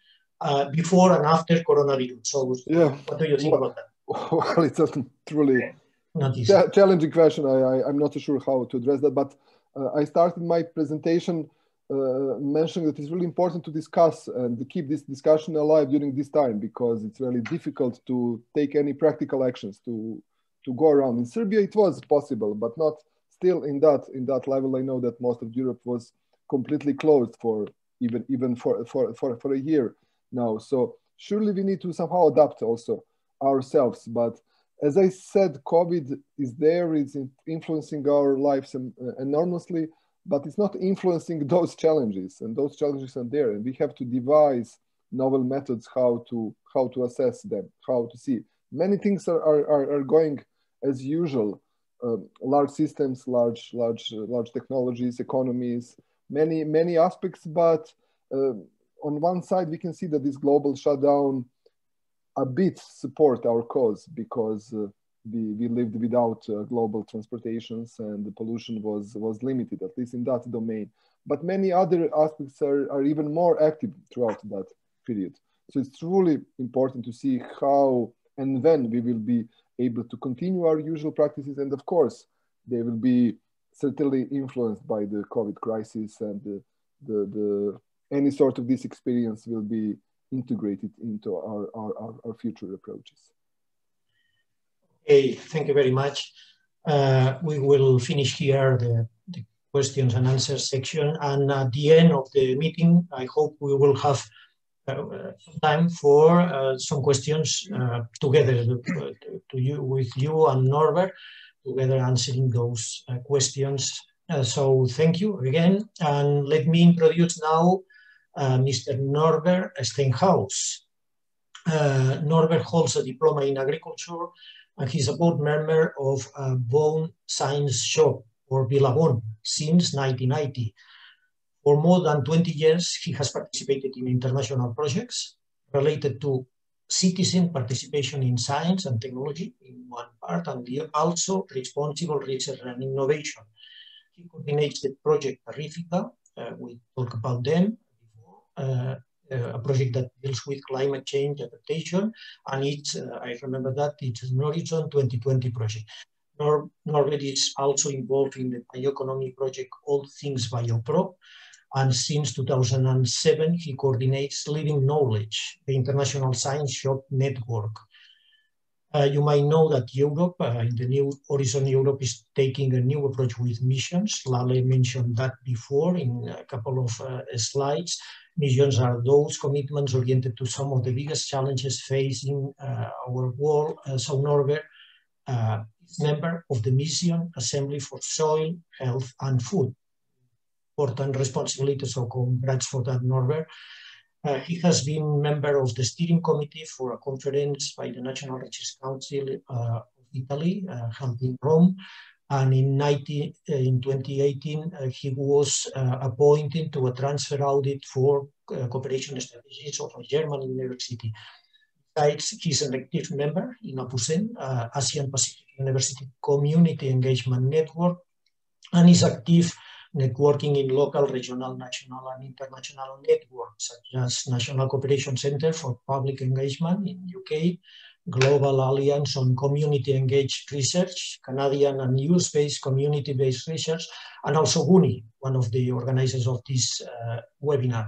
[SPEAKER 1] before and after coronavirus. So
[SPEAKER 3] yeah,
[SPEAKER 1] what do you think about that?
[SPEAKER 3] Well, it's a truly
[SPEAKER 1] Not
[SPEAKER 3] challenging question. I'm not sure how to address that, but I started my presentation mentioning that it's really important to discuss and to keep this discussion alive during this time, because it's really difficult to take any practical actions to go around. In Serbia, it was possible, but not still in that level. I know that most of Europe was completely closed for even for a year now. So surely we need to somehow adapt also ourselves. But as I said, COVID is there, it's influencing our lives enormously, but it's not influencing those challenges, and those challenges are there, and we have to devise novel methods how to assess them, how to see. Many things are going as usual. Large systems, large technologies, economies, many aspects, but on one side we can see that this global shutdown a bit support our cause, because we lived without global transportations and the pollution was limited, at least in that domain. But many other aspects are even more active throughout that period. So it's truly important to see how and when we will be able to continue our usual practices. And of course, they will be certainly influenced by the COVID crisis, and any sort of this experience will be integrated into our future approaches.
[SPEAKER 1] Okay, thank you very much. We will finish here the questions and answers section, and at the end of the meeting, I hope we will have time for some questions together with you and Norbert, together answering those questions. So thank you again, and let me introduce now Mr. Norbert Steinhaus. Norbert holds a diploma in agriculture, and he's a board member of WilaBonn Science Shop, or WilaBonn, since 1990. For more than 20 years, he has participated in international projects related to citizen participation in science and technology in one part, and also responsible research and innovation. He coordinates the project TeRRIFICA. We talked about them before. A project that deals with climate change adaptation, and it's, I remember that, it's an Horizon 2020 project. Norbert is also involved in the bioeconomy project All Things BioPro, and since 2007 he coordinates Living Knowledge, the international science shop network. You might know that Europe, in the new Horizon Europe, is taking a new approach with missions. Lale mentioned that before in a couple of slides. Missions are those commitments oriented to some of the biggest challenges facing our world. So Norbert is member of the Mission Assembly for Soil, Health and Food. Important responsibility, so congrats for that, Norbert. He has been member of the steering committee for a conference by the National Research Council of Italy, held in Rome. And in 2018, he was appointed to a transfer audit for cooperation strategies of a German university. Besides, he's an active member in APUSEN, Asian Pacific University Community Engagement Network, and is active networking in local, regional, national, and international networks, such as National Cooperation Centre for Public Engagement in UK, Global Alliance on Community Engaged Research, Canadian and US-based community-based research, and also UNI, one of the organizers of this webinar.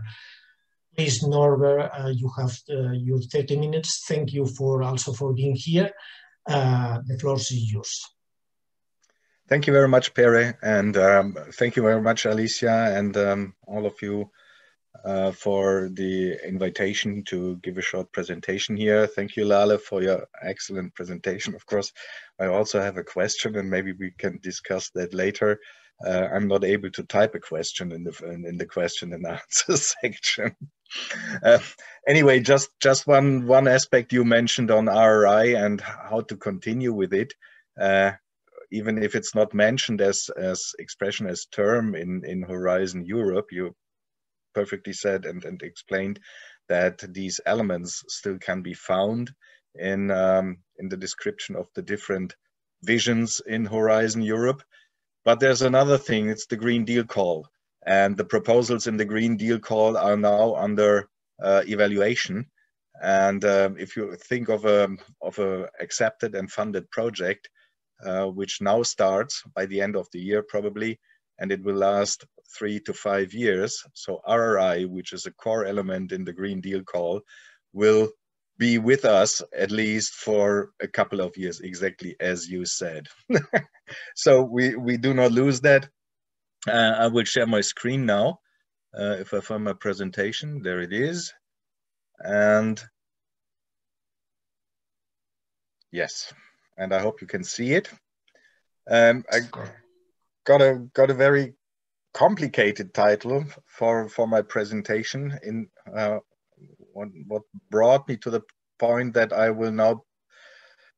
[SPEAKER 1] Please, Norbert, you have your 30 minutes. Thank you also for being here. The floor is yours.
[SPEAKER 4] Thank you very much, Pere, and thank you very much, Alicia, and all of you for the invitation to give a short presentation here. Thank you, Lale, for your excellent presentation. Of course, I also have a question, and maybe we can discuss that later. I'm not able to type a question in the question and answer section. Anyway, just one aspect you mentioned on RRI and how to continue with it. Even if it's not mentioned as expression, as term in Horizon Europe, you perfectly said and explained that these elements still can be found in the description of the different visions in Horizon Europe. But there's another thing, it's the Green Deal call. And the proposals in the Green Deal call are now under evaluation. And if you think of a accepted and funded project, which now starts by the end of the year probably, and it will last 3 to 5 years. So RRI, which is a core element in the Green Deal call, will be with us at least for a couple of years, exactly as you said. So we do not lose that. I will share my screen now. If I find my presentation, there it is. And yes, and I hope you can see it. I got a very complicated title for my presentation. In what brought me to the point that I will now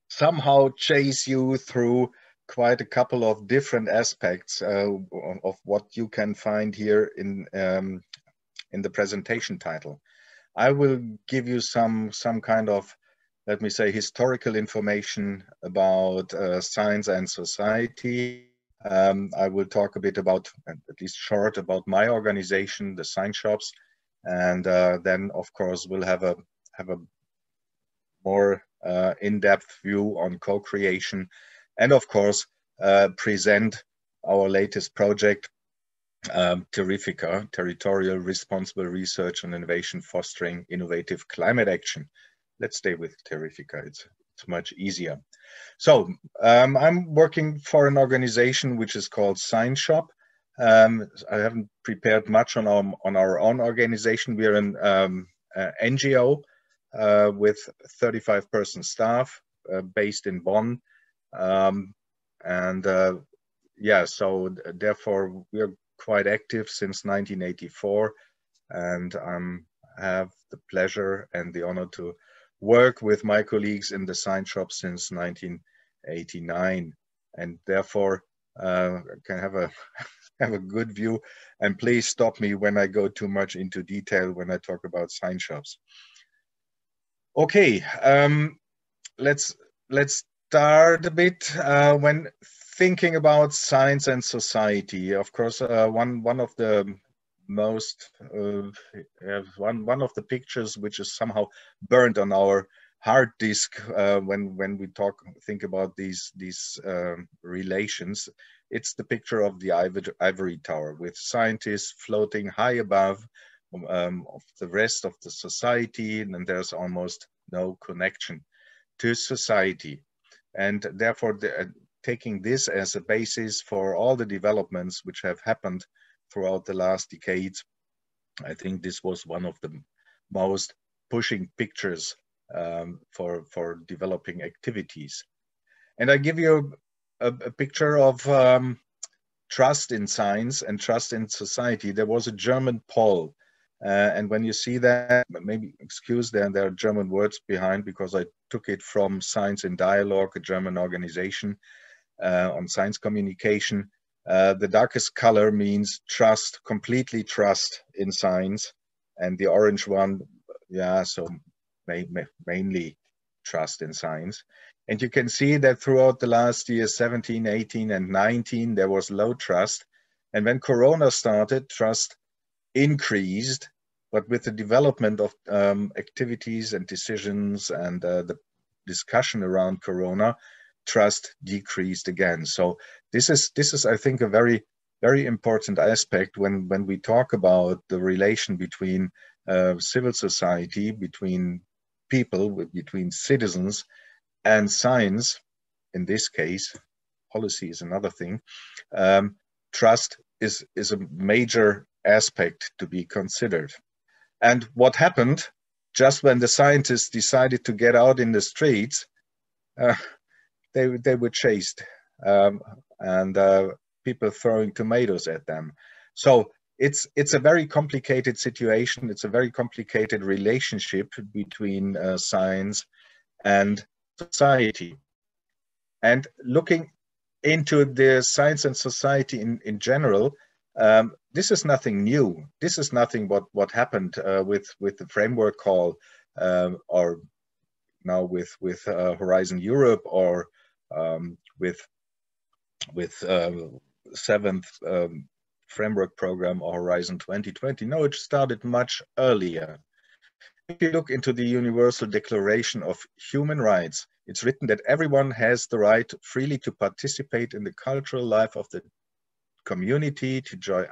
[SPEAKER 4] somehow chase you through quite a couple of different aspects of what you can find here in the presentation title. I will give you some kind of, let me say, historical information about science and society. I will talk a bit about, at least short, about my organization, the Science Shops, and then, of course, we'll have a more in-depth view on co-creation, and of course, present our latest project, TeRRIFICA, Territorial Responsible Research and Innovation Fostering Innovative Climate Action. Let's stay with TeRRIFICA, it's much easier. So I'm working for an organization which is called Science Shop. I haven't prepared much on our own organization. We're an NGO with 35-person staff based in Bonn. Yeah, so therefore we're quite active since 1984, and I have the pleasure and the honor to work with my colleagues in the Science Shop since 1989, and therefore can have a good view. And please stop me when I go too much into detail when I talk about Science Shops. Okay, let's start a bit when thinking about science and society. Of course, one of the most one of the pictures which is somehow burned on our hard disk when we think about these relations. It's the picture of the ivory tower with scientists floating high above of the rest of the society, and there's almost no connection to society. And therefore, taking this as a basis for all the developments which have happened throughout the last decades, I think this was one of the most pushing pictures for developing activities. And I give you a picture of trust in science and trust in society. There was a German poll, and when you see that, maybe excuse there are German words behind because I took it from Science in Dialogue, a German organization on science communication. The darkest color means trust, completely trust in science, and the orange one, yeah, so mainly trust in science. And you can see that throughout the last years, 17, 18, and 19, there was low trust. And when Corona started, trust increased, but with the development of activities and decisions and the discussion around Corona, trust decreased again. So this is I think a very important aspect when we talk about the relation between civil society, between people, between citizens and science. In this case, policy is another thing. Trust is a major aspect to be considered. And what happened just when the scientists decided to get out in the streets, they were chased and people throwing tomatoes at them. So it's a very complicated situation. It's a very complicated relationship between science and society. And looking into the science and society in general, this is nothing new. This is nothing but what happened with the framework call or now with Horizon Europe or with seventh framework program or Horizon 2020. No, it started much earlier. If you look into the Universal Declaration of Human Rights, it's written that everyone has the right freely to participate in the cultural life of the community, to enjoy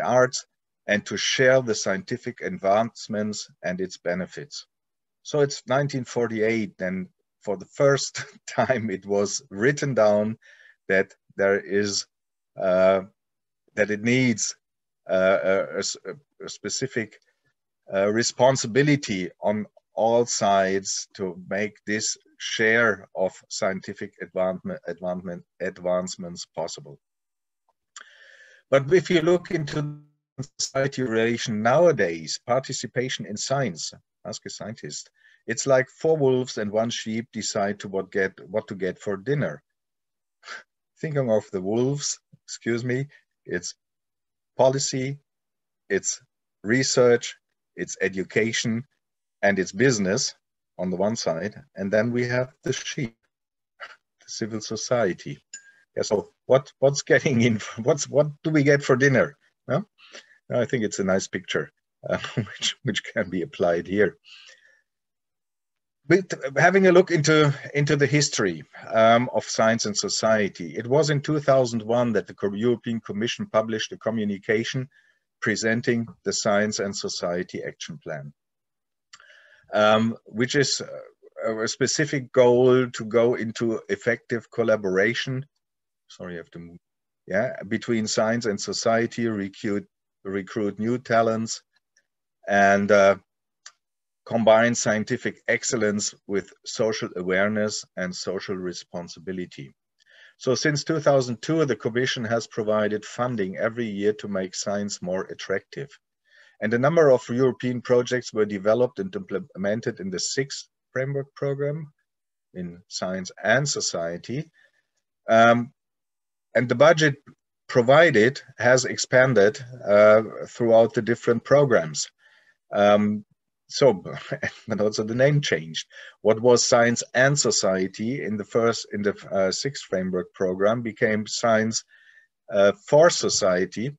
[SPEAKER 4] arts, and to share the scientific advancements and its benefits. So it's 1948, and for the first time it was written down that there is that it needs a specific responsibility on all sides to make this share of scientific advancements possible. But if you look into society relation nowadays, participation in science, ask a scientist, it's like 4 wolves and 1 sheep decide to what to get for dinner. Thinking of the wolves, excuse me, it's policy, it's research, it's education, and it's business on the one side, and then we have the sheep, the civil society. Yeah, so what's getting in? What do we get for dinner? No? I think it's a nice picture, which can be applied here. But having a look into the history of science and society, it was in 2001 that the European Commission published a communication presenting the Science and Society Action Plan, which is a specific goal to go into effective collaboration. Sorry, I have to move. Yeah, between science and society, recruit new talents, and combine scientific excellence with social awareness and social responsibility. So since 2002, the Commission has provided funding every year to make science more attractive. And a number of European projects were developed and implemented in the 6th framework program in science and society. And the budget provided has expanded throughout the different programs. But also the name changed. What was science and society in the 6th framework program became science for society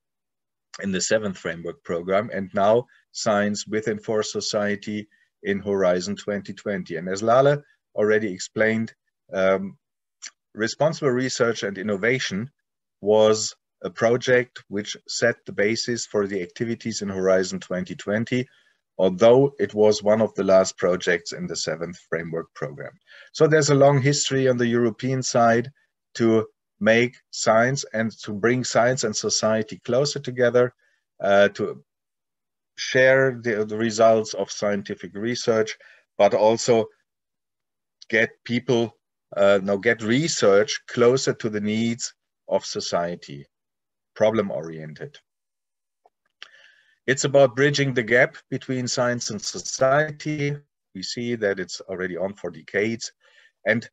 [SPEAKER 4] in the 7th framework program, and now science with and for society in Horizon 2020. And as Lale already explained, responsible research and innovation was a project which set the basis for the activities in Horizon 2020, although it was one of the last projects in the 7th framework program. So there's a long history on the European side to make science and to bring science and society closer together, to share the results of scientific research, but also get people, get research closer to the needs of society, problem-oriented. It's about bridging the gap between science and society. We see that it's already on for decades. And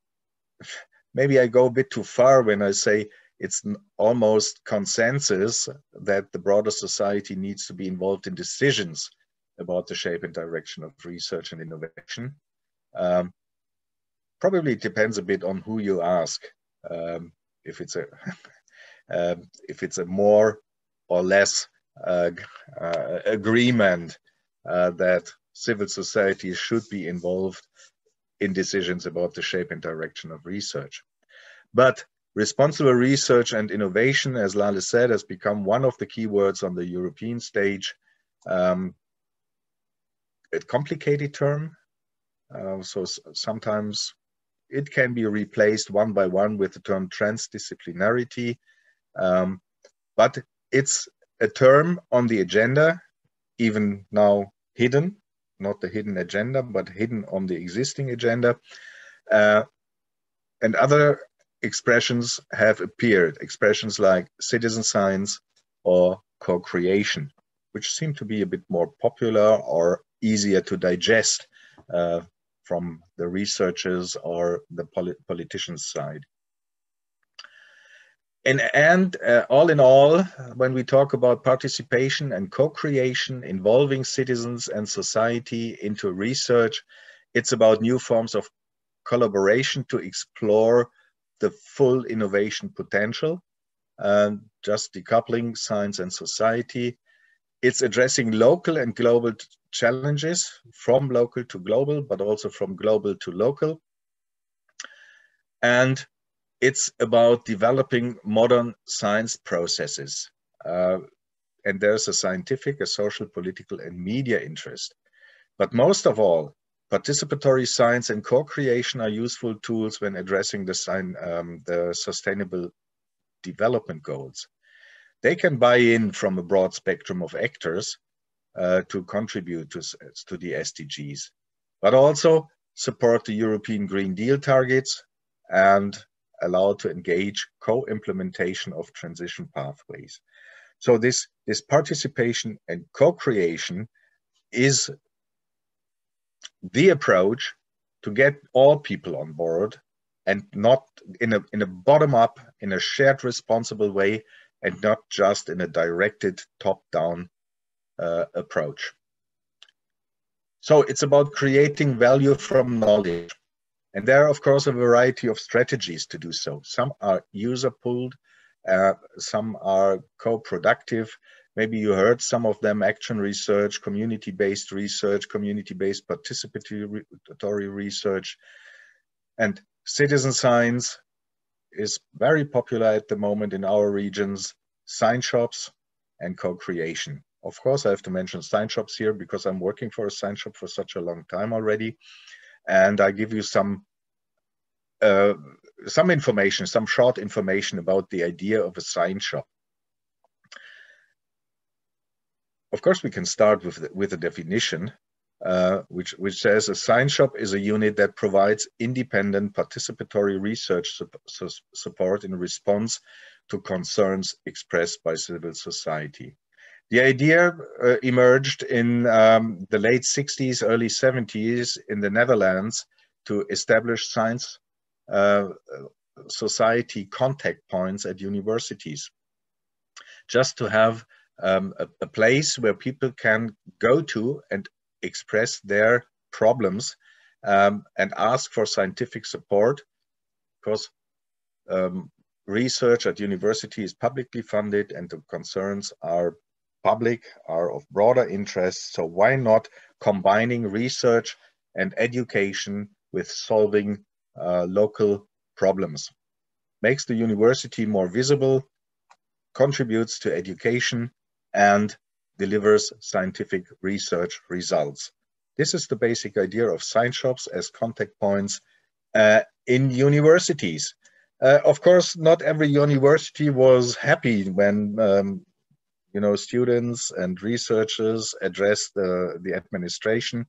[SPEAKER 4] maybe I go a bit too far when I say it's almost consensus that the broader society needs to be involved in decisions about the shape and direction of research and innovation. Probably it depends a bit on who you ask. If it's a more or less agreement that civil society should be involved in decisions about the shape and direction of research. But responsible research and innovation, as Lale said, has become one of the key words on the European stage. A complicated term, so sometimes it can be replaced one by one with the term transdisciplinarity, but it's a term on the agenda, even now hidden, not the hidden agenda, but hidden on the existing agenda. And other expressions have appeared, expressions like citizen science or co-creation, which seem to be a bit more popular or easier to digest from the researchers or the politicians' side. And all in all, when we talk about participation and co-creation involving citizens and society into research, it's about new forms of collaboration to explore the full innovation potential just decoupling science and society. It's addressing local and global challenges, from local to global, but also from global to local. And it's about developing modern science processes. And there's a scientific, a social, political, and media interest. But most of all, participatory science and co-creation are useful tools when addressing the sustainable development goals. They can buy in from a broad spectrum of actors to contribute to the SDGs, but also support the European Green Deal targets and allow to engage co-implementation of transition pathways. So this participation and co-creation is the approach to get all people on board, and not in a bottom-up, in a shared responsible way, and not just in a directed top-down approach. So it's about creating value from knowledge. And there are, of course, a variety of strategies to do so. Some are user-pulled, some are co-productive. Maybe you heard some of them: action research, community-based participatory research. And citizen science is very popular at the moment in our regions: science shops and co-creation. Of course, I have to mention science shops here because I'm working for a science shop for such a long time already. And I give you some information, some short information about the idea of a science shop. Of course, we can start with a definition, which says a science shop is a unit that provides independent participatory research support in response to concerns expressed by civil society. The idea emerged in the late 60s, early 70s in the Netherlands to establish science society contact points at universities, just to have a place where people can go to and express their problems and ask for scientific support, because research at university is publicly funded and the concerns are public, are of broader interest. So why not combining research and education with solving local problems? Makes the university more visible, contributes to education, and delivers scientific research results. This is the basic idea of science shops as contact points in universities. Of course, not every university was happy when students and researchers addressed the administration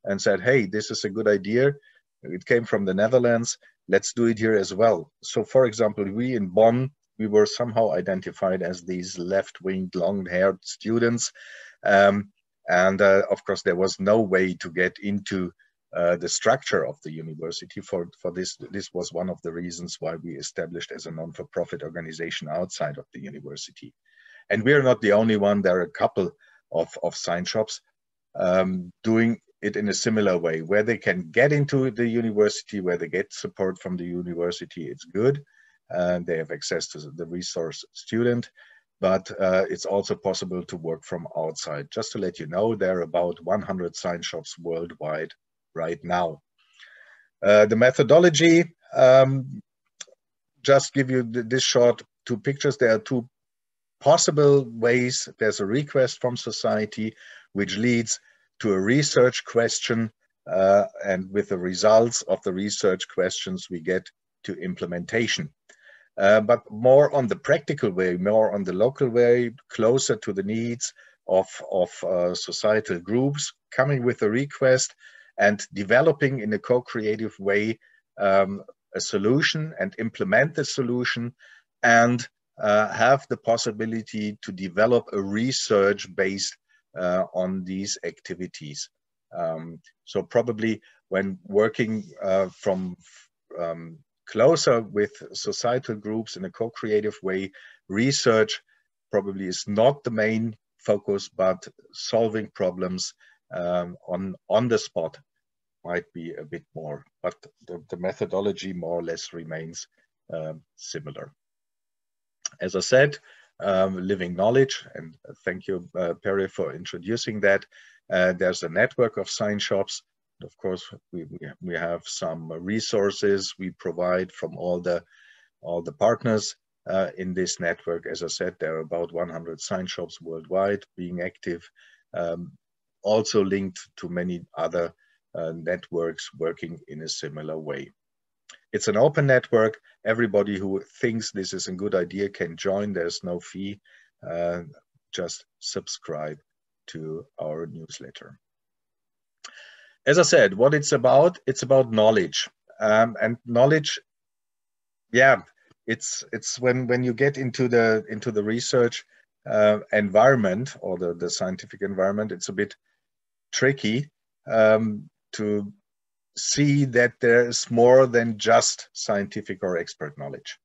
[SPEAKER 4] and said, hey, this is a good idea. It came from the Netherlands. Let's do it here as well. So, for example, we in Bonn, we were somehow identified as these left-winged, long-haired students. Of course, there was no way to get into the structure of the university. For this was one of the reasons why we established as a non-for-profit organization outside of the university. And we're not the only one. There are a couple of science shops doing it in a similar way, where they can get into the university, where they get support from the university. It's good. They have access to the resource student, but it's also possible to work from outside. Just to let you know, there are about 100 science shops worldwide right now. The methodology, just give you this short two pictures. There are two possible ways. There's a request from society, which leads to a research question, and with the results of the research questions, we get to implementation. But more on the practical way, more on the local way, closer to the needs of societal groups, coming with a request and developing in a co-creative way a solution and implement the solution, and have the possibility to develop a research based on these activities. So probably when working from closer with societal groups in a co-creative way, research probably is not the main focus, but solving problems on the spot might be a bit more, but the methodology more or less remains similar. As I said, living knowledge, and thank you, Perry, for introducing that. There's a network of science shops. Of course, we have some resources we provide from all the partners in this network. As I said, there are about 100 science shops worldwide being active, also linked to many other networks working in a similar way. It's an open network. Everybody who thinks this is a good idea can join. There's no fee. Just subscribe to our newsletter. As I said, what it's about knowledge. And knowledge, yeah, it's when you get into the research environment, or the scientific environment, it's a bit tricky to see that there is more than just scientific or expert knowledge.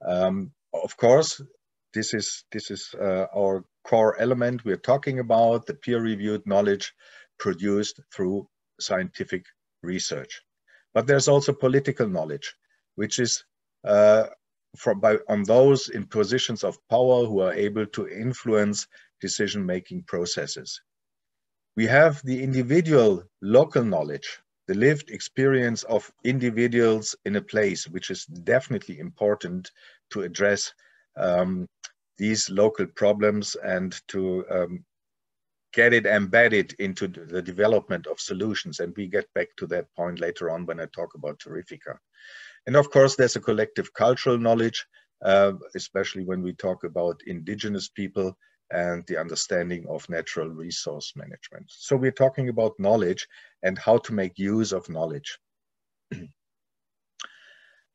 [SPEAKER 4] Of course, this is our core element we're talking about, the peer-reviewed knowledge produced through scientific research. But there's also political knowledge, which is on those in positions of power who are able to influence decision-making processes. We have the individual local knowledge, the lived experience of individuals in a place, which is definitely important to address these local problems and to get it embedded into the development of solutions. And we get back to that point later on when I talk about TeRRIFICA. And of course, there's a collective cultural knowledge, especially when we talk about indigenous people and the understanding of natural resource management. So we're talking about knowledge and how to make use of knowledge.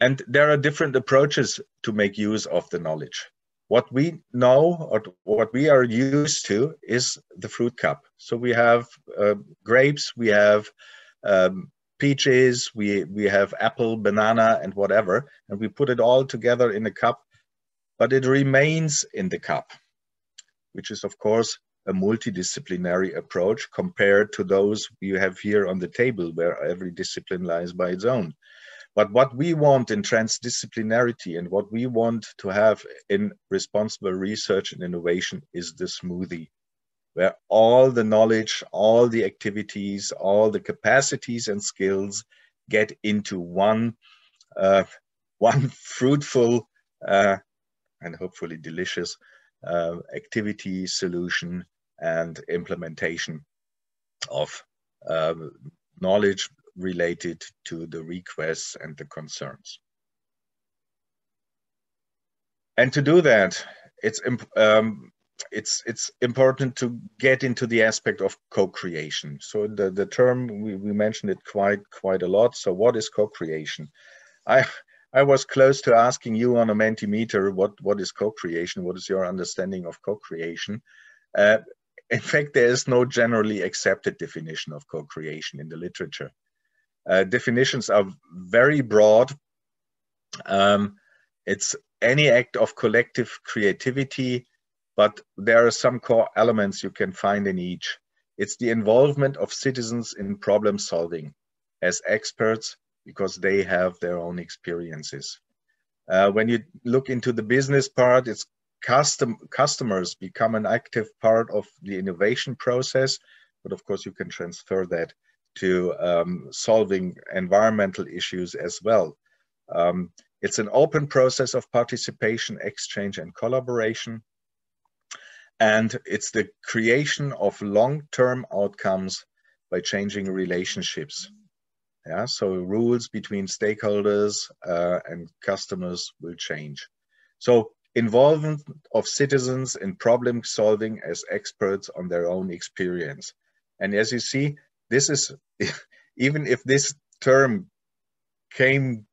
[SPEAKER 4] And there are different approaches to make use of the knowledge. What we know, or what we are used to, is the fruit cup. So we have grapes, we have peaches, we have apple, banana, and whatever, and we put it all together in a cup, but it remains in the cup, which is, of course, a multidisciplinary approach compared to those we have here on the table, where every discipline lies by its own. But what we want in transdisciplinarity and what we want to have in responsible research and innovation is the smoothie, where all the knowledge, all the activities, all the capacities and skills get into one fruitful and hopefully delicious activity, solution, and implementation of knowledge related to the requests and the concerns. And to do that, it's important to get into the aspect of co-creation. So the term, we mentioned it quite a lot. So what is co-creation? I was close to asking you on a Mentimeter, what is co-creation? What is your understanding of co-creation? In fact, there is no generally accepted definition of co-creation in the literature. Definitions are very broad. It's any act of collective creativity, but there are some core elements you can find in each. It's the involvement of citizens in problem solving as experts, because they have their own experiences. When you look into the business part, it's customers become an active part of the innovation process, but of course you can transfer that to solving environmental issues as well. It's an open process of participation, exchange, and collaboration. And it's the creation of long-term outcomes by changing relationships. Yeah, so rules between stakeholders and customers will change. So involvement of citizens in problem solving as experts on their own experience. And as you see, this is, even if this term came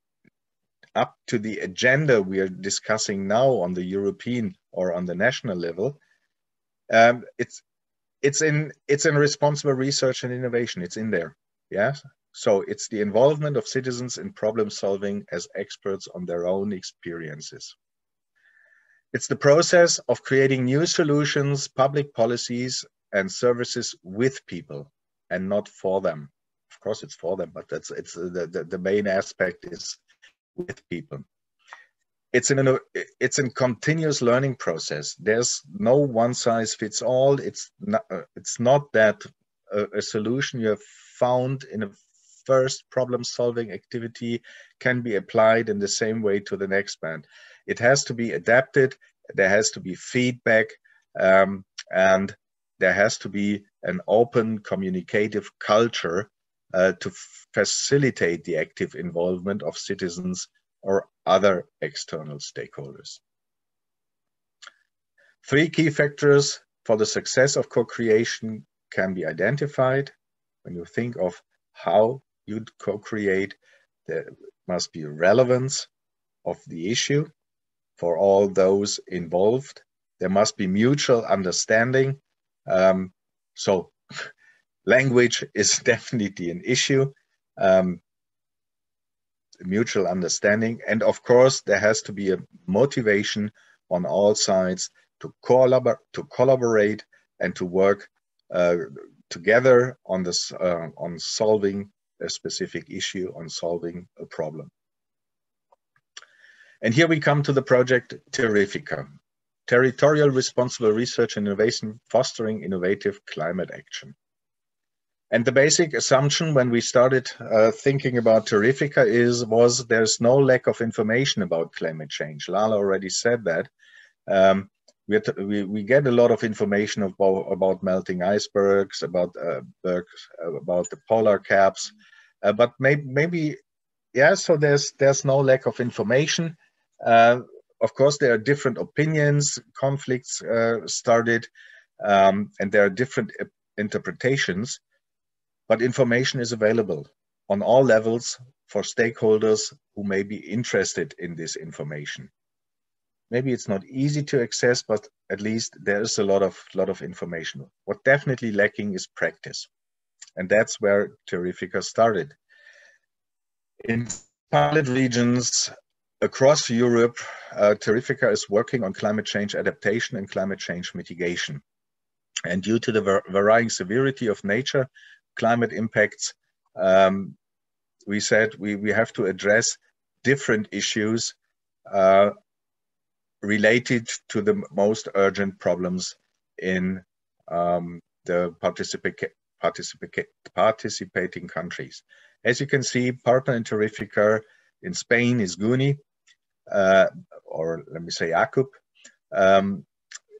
[SPEAKER 4] up to the agenda we are discussing now on the European or on the national level, it's in responsible research and innovation. It's in there. Yeah. So it's the involvement of citizens in problem solving as experts on their own experiences. It's the process of creating new solutions, public policies, and services with people and not for them. Of course, it's for them, but the main aspect is with people. it's a continuous learning process. There's no one size fits all. It's not that a solution you have found in a first problem solving activity can be applied in the same way to the next one. It has to be adapted. There has to be feedback, and there has to be an open communicative culture to facilitate the active involvement of citizens or other external stakeholders. 3 key factors for the success of co-creation can be identified. When you think of how you co-create, there must be relevance of the issue for all those involved. There must be mutual understanding. So language is definitely an issue. Mutual understanding, and of course there has to be a motivation on all sides to collaborate and to work together on this on solving a specific issue, on solving a problem. And here we come to the project TeRRIFICA, Territorial Responsible Research and Innovation Fostering Innovative Climate Action. And the basic assumption when we started thinking about TeRRIFICA was there's no lack of information about climate change. Lale already said that. We get a lot of information about melting icebergs, about the polar caps, but maybe yeah. So there's no lack of information. Of course, there are different opinions, conflicts started, and there are different interpretations. But information is available on all levels for stakeholders who may be interested in this information. Maybe it's not easy to access, but at least there is a lot of information. What definitely lacking is practice. And that's where TeRRIFICA started. In pilot regions across Europe, TeRRIFICA is working on climate change adaptation and climate change mitigation. And due to the varying severity of nature, climate impacts, we said we have to address different issues related to the most urgent problems in the participating countries. As you can see, partner in TeRRIFICA in Spain is GUNI, or let me say ACUP.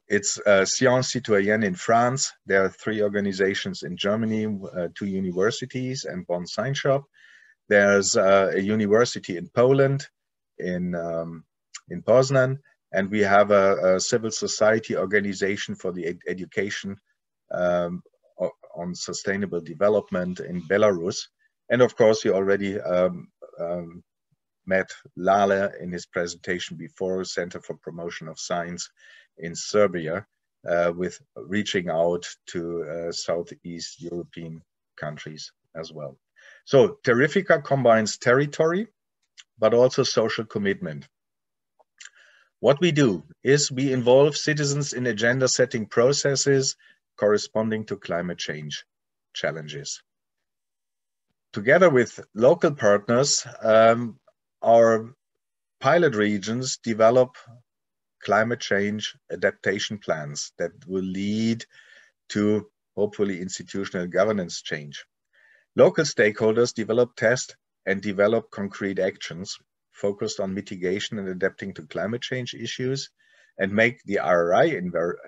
[SPEAKER 4] It's Sciences Citoyennes in France. There are 3 organizations in Germany, 2 universities, and WilaBonn Science Shop. There's a university in Poland, in Poznan, and we have a civil society organization for the education on sustainable development in Belarus. And of course, you already met Lale in his presentation before, Center for Promotion of Science in Serbia, with reaching out to Southeast European countries as well. So TeRRIFICA combines territory, but also social commitment. What we do is we involve citizens in agenda setting processes corresponding to climate change challenges. Together with local partners, our pilot regions develop climate change adaptation plans that will lead to hopefully institutional governance change. Local stakeholders develop, test, and develop concrete actions focused on mitigation and adapting to climate change issues, and make the RRI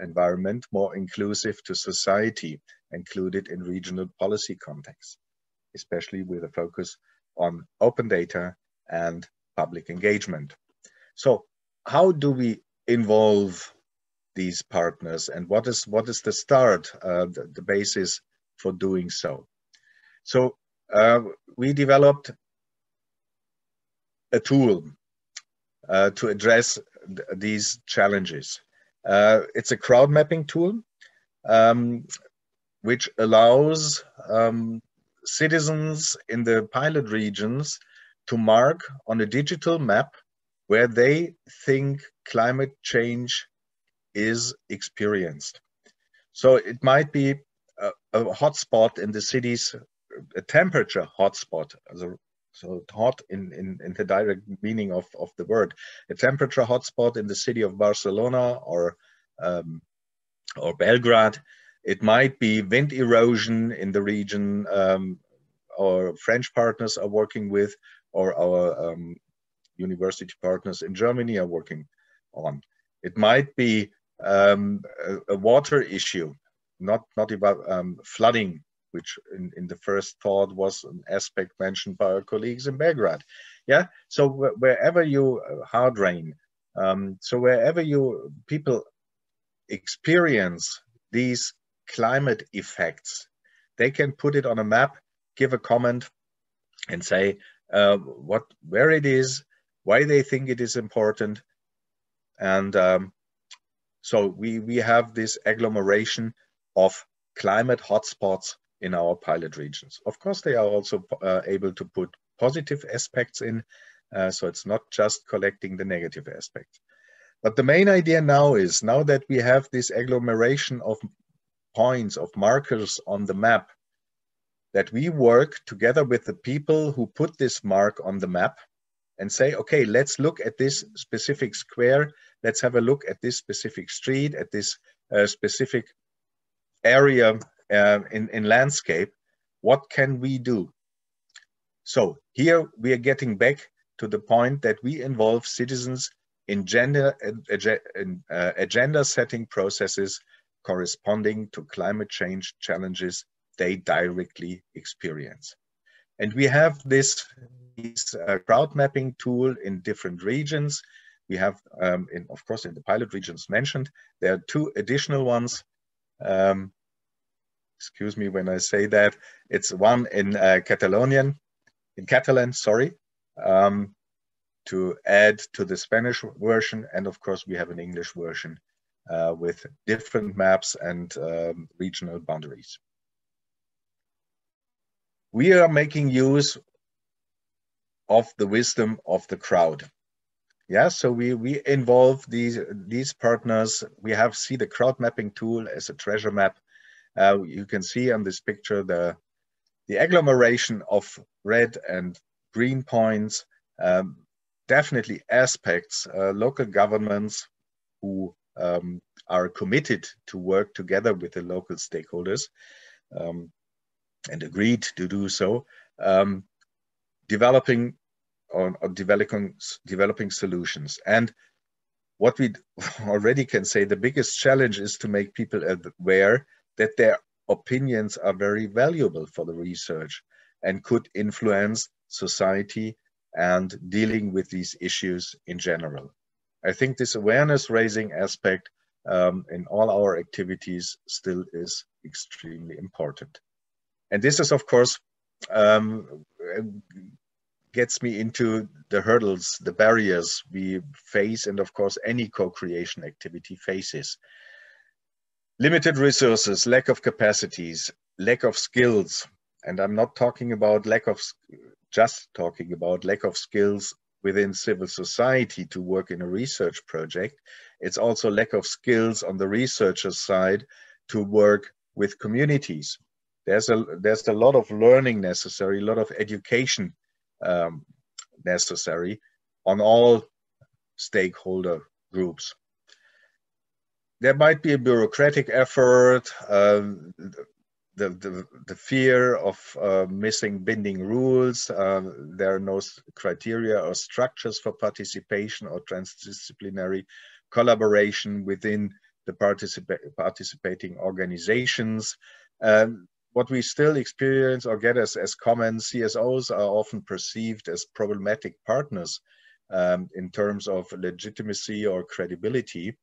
[SPEAKER 4] environment more inclusive to society, included in regional policy contexts, especially with a focus on open data and public engagement. So how do we involve these partners, and what is the start, the basis for doing so? So we developed a tool to address these challenges. It's a crowd mapping tool which allows citizens in the pilot regions to mark on a digital map where they think climate change is experienced. So it might be a hotspot in the cities, a temperature hotspot, So hot in the direct meaning of the word. A temperature hotspot in the city of Barcelona or Belgrade. It might be wind erosion in the region our French partners are working with, or our university partners in Germany are working on. It might be a water issue, not about flooding, which in the first thought was an aspect mentioned by our colleagues in Belgrade. Yeah, so wherever you hard rain, so wherever you people experience these climate effects, they can put it on a map, give a comment, and say where it is, why they think it is important, and so we have this agglomeration of climate hotspots in our pilot regions. Of course, they are also able to put positive aspects in, so it's not just collecting the negative aspects. But the main idea now is, now that we have this agglomeration of points, of markers on the map, that we work together with the people who put this mark on the map and say, okay, let's look at this specific square, let's have a look at this specific street, at this specific area in landscape. What can we do? So here we are getting back to the point that we involve citizens in agenda setting processes corresponding to climate change challenges they directly experience. And we have this crowd mapping tool in different regions. We have, of course, in the pilot regions mentioned, there are 2 additional ones. Excuse me when I say that. It's one in Catalan, sorry, to add to the Spanish version. And of course, we have an English version with different maps and regional boundaries. We are making use of the wisdom of the crowd. Yeah, so we involve these partners. We see the crowd mapping tool as a treasure map. You can see on this picture the agglomeration of red and green points, definitely aspects, local governments who are committed to work together with the local stakeholders and agreed to do so, developing solutions. And what we already can say, the biggest challenge is to make people aware that their opinions are very valuable for the research and could influence society and dealing with these issues in general. I think this awareness raising aspect in all our activities still is extremely important. And this is, of course, gets me into the hurdles, the barriers we face, and of course any co-creation activity faces. Limited resources, lack of capacities, lack of skills, and I'm not talking about just talking about lack of skills within civil society to work in a research project. It's also lack of skills on the researcher side to work with communities. There's a lot of learning necessary, a lot of education necessary on all stakeholder groups. There might be a bureaucratic effort, the fear of missing binding rules. There are no criteria or structures for participation or transdisciplinary collaboration within the participating organizations. What we still experience or get as comments, CSOs are often perceived as problematic partners in terms of legitimacy or credibility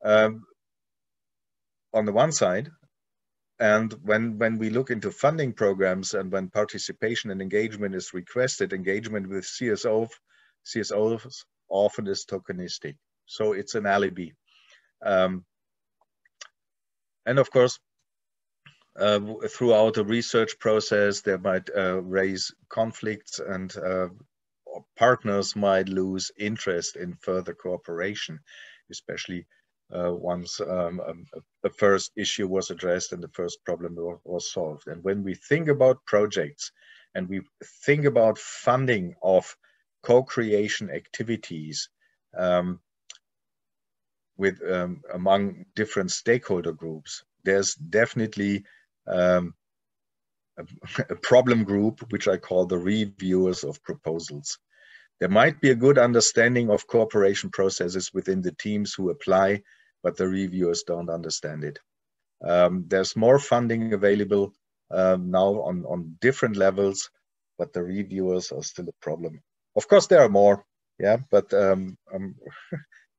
[SPEAKER 4] on the one side. And when we look into funding programs and when participation and engagement is requested, engagement with CSOs often is tokenistic. So it's an alibi. And of course, throughout the research process, there might raise conflicts and partners might lose interest in further cooperation, especially once the first issue was addressed and the first problem was solved. And when we think about projects and we think about funding of co-creation activities with among different stakeholder groups, there's definitely a problem group, which I call the reviewers of proposals. There might be a good understanding of cooperation processes within the teams who apply, but the reviewers don't understand it. There's more funding available now on different levels, but the reviewers are still a problem. Of course, there are more, yeah, but I'm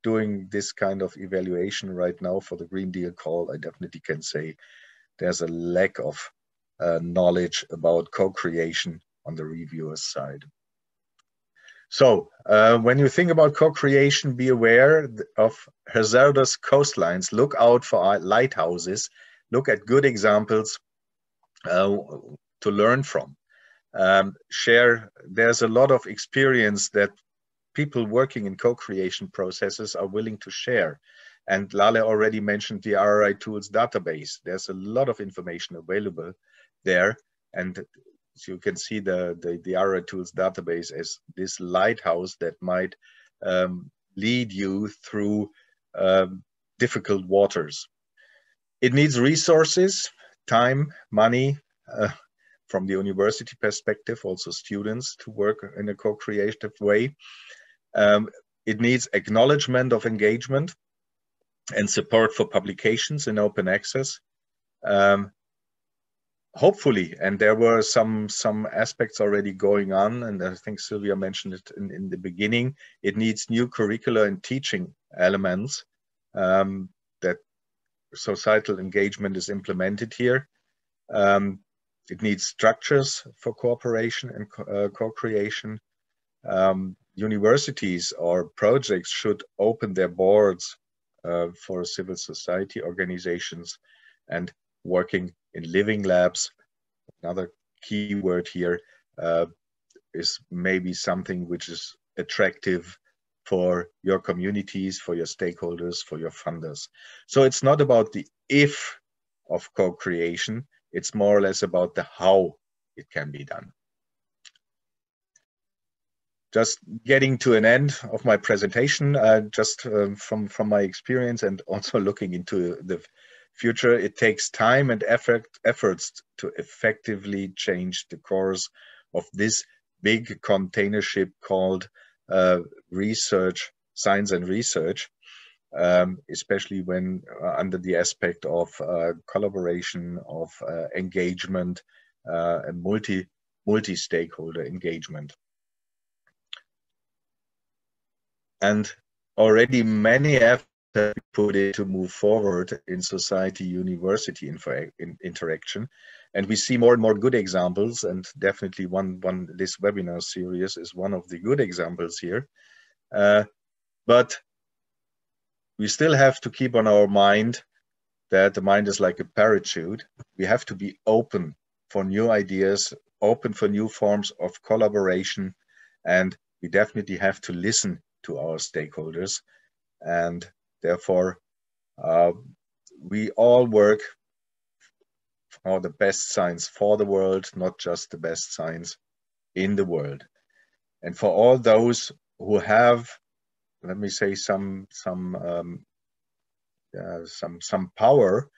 [SPEAKER 4] doing this kind of evaluation right now for the Green Deal call. I definitely can say there's a lack of knowledge about co-creation on the reviewers side. So when you think about co-creation, be aware of hazardous coastlines. Look out for lighthouses. Look at good examples to learn from. There's a lot of experience that people working in co-creation processes are willing to share. And Lale already mentioned the RRI Tools database. There's a lot of information available there. And so you can see the RRI Tools database as this lighthouse that might lead you through difficult waters. It needs resources, time, money, from the university perspective, also students to work in a co-creative way. It needs acknowledgement of engagement and support for publications in open access. Hopefully, and there were some aspects already going on, and I think Sylvia mentioned it in the beginning, it needs new curricular and teaching elements that societal engagement is implemented here. It needs structures for cooperation and co-creation. Universities or projects should open their boards for civil society organizations and working in living labs. Another key word here is maybe something which is attractive for your communities, for your stakeholders, for your funders. So it's not about the if of co-creation, it's more or less about the how it can be done. Just getting to an end of my presentation, just from my experience and also looking into the future, it takes time and efforts to effectively change the course of this big container ship called research, science and research, especially when under the aspect of collaboration, of engagement, and multi-stakeholder engagement. And already many efforts have been put in to move forward in society-university interaction. And we see more and more good examples, and definitely this webinar series is one of the good examples here. But we still have to keep on our mind that the mind is like a parachute. We have to be open for new ideas, open for new forms of collaboration, and we definitely have to listen to our stakeholders. And therefore, we all work for the best science for the world, not just the best science in the world. And for all those who have, let me say, some power,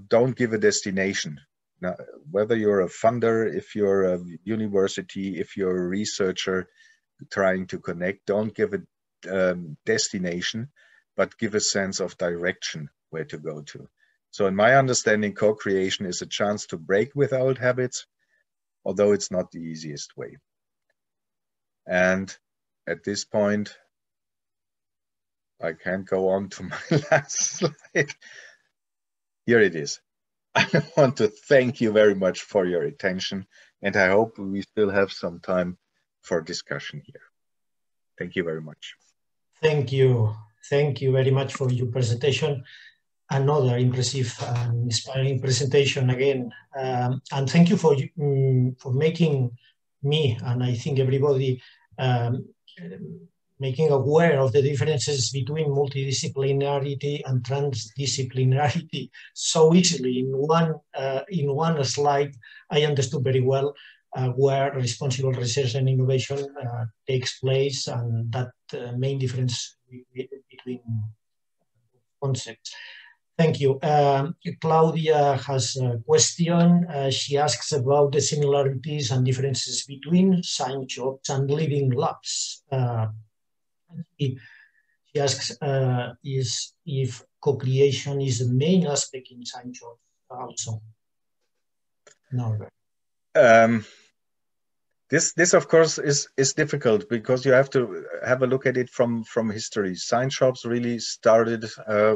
[SPEAKER 4] don't give a destination. Now, whether you're a funder, if you're a university, if you're a researcher trying to connect, don't give a destination, but give a sense of direction where to go to. So in my understanding, co-creation is a chance to break with old habits, although it's not the easiest way. And at this point, I can't go on to my last slide. Here it is. I want to thank you very much for your attention, and I hope we still have some time for discussion here. Thank you very much.
[SPEAKER 1] Thank you. Thank you very much for your presentation. Another impressive and inspiring presentation again. And thank you for making me, and I think everybody, making aware of the differences between multidisciplinarity and transdisciplinarity so easily in one slide. I understood very well. where responsible research and innovation takes place, and that main difference between concepts. Thank you. Claudia has a question. She asks about the similarities and differences between science shops and living labs. She asks if co-creation is the main aspect in science shops also. Norbert.
[SPEAKER 4] This of course is difficult, because you have to have a look at it from history. Science shops really started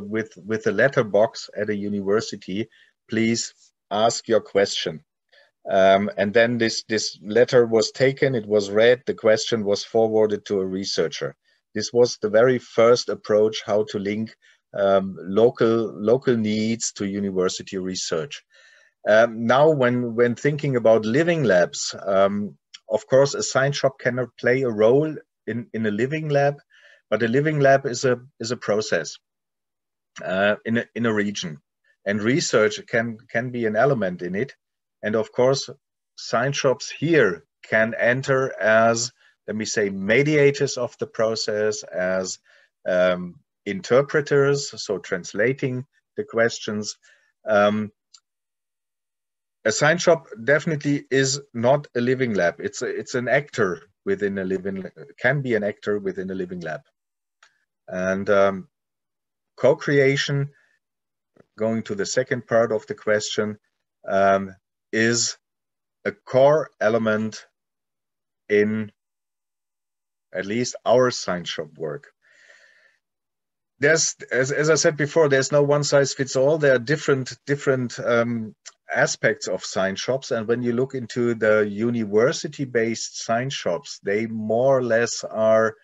[SPEAKER 4] with a letterbox at a university. Please ask your question, and then this letter was taken. It was read. The question was forwarded to a researcher. This was the very first approach how to link local needs to university research. Now, when thinking about living labs. Of course, a science shop cannot play a role in a living lab, but a living lab is a process in a region, and research can be an element in it. And of course, science shops here can enter as, let me say, mediators of the process, as interpreters, so translating the questions. A science shop definitely is not a living lab. It's an actor within a living, can be an actor within a living lab. And co-creation, going to the second part of the question, is a core element in at least our science shop work. There's, as I said before, there's no one size fits all. There are different aspects of science shops, and when you look into the university-based science shops, they more or less are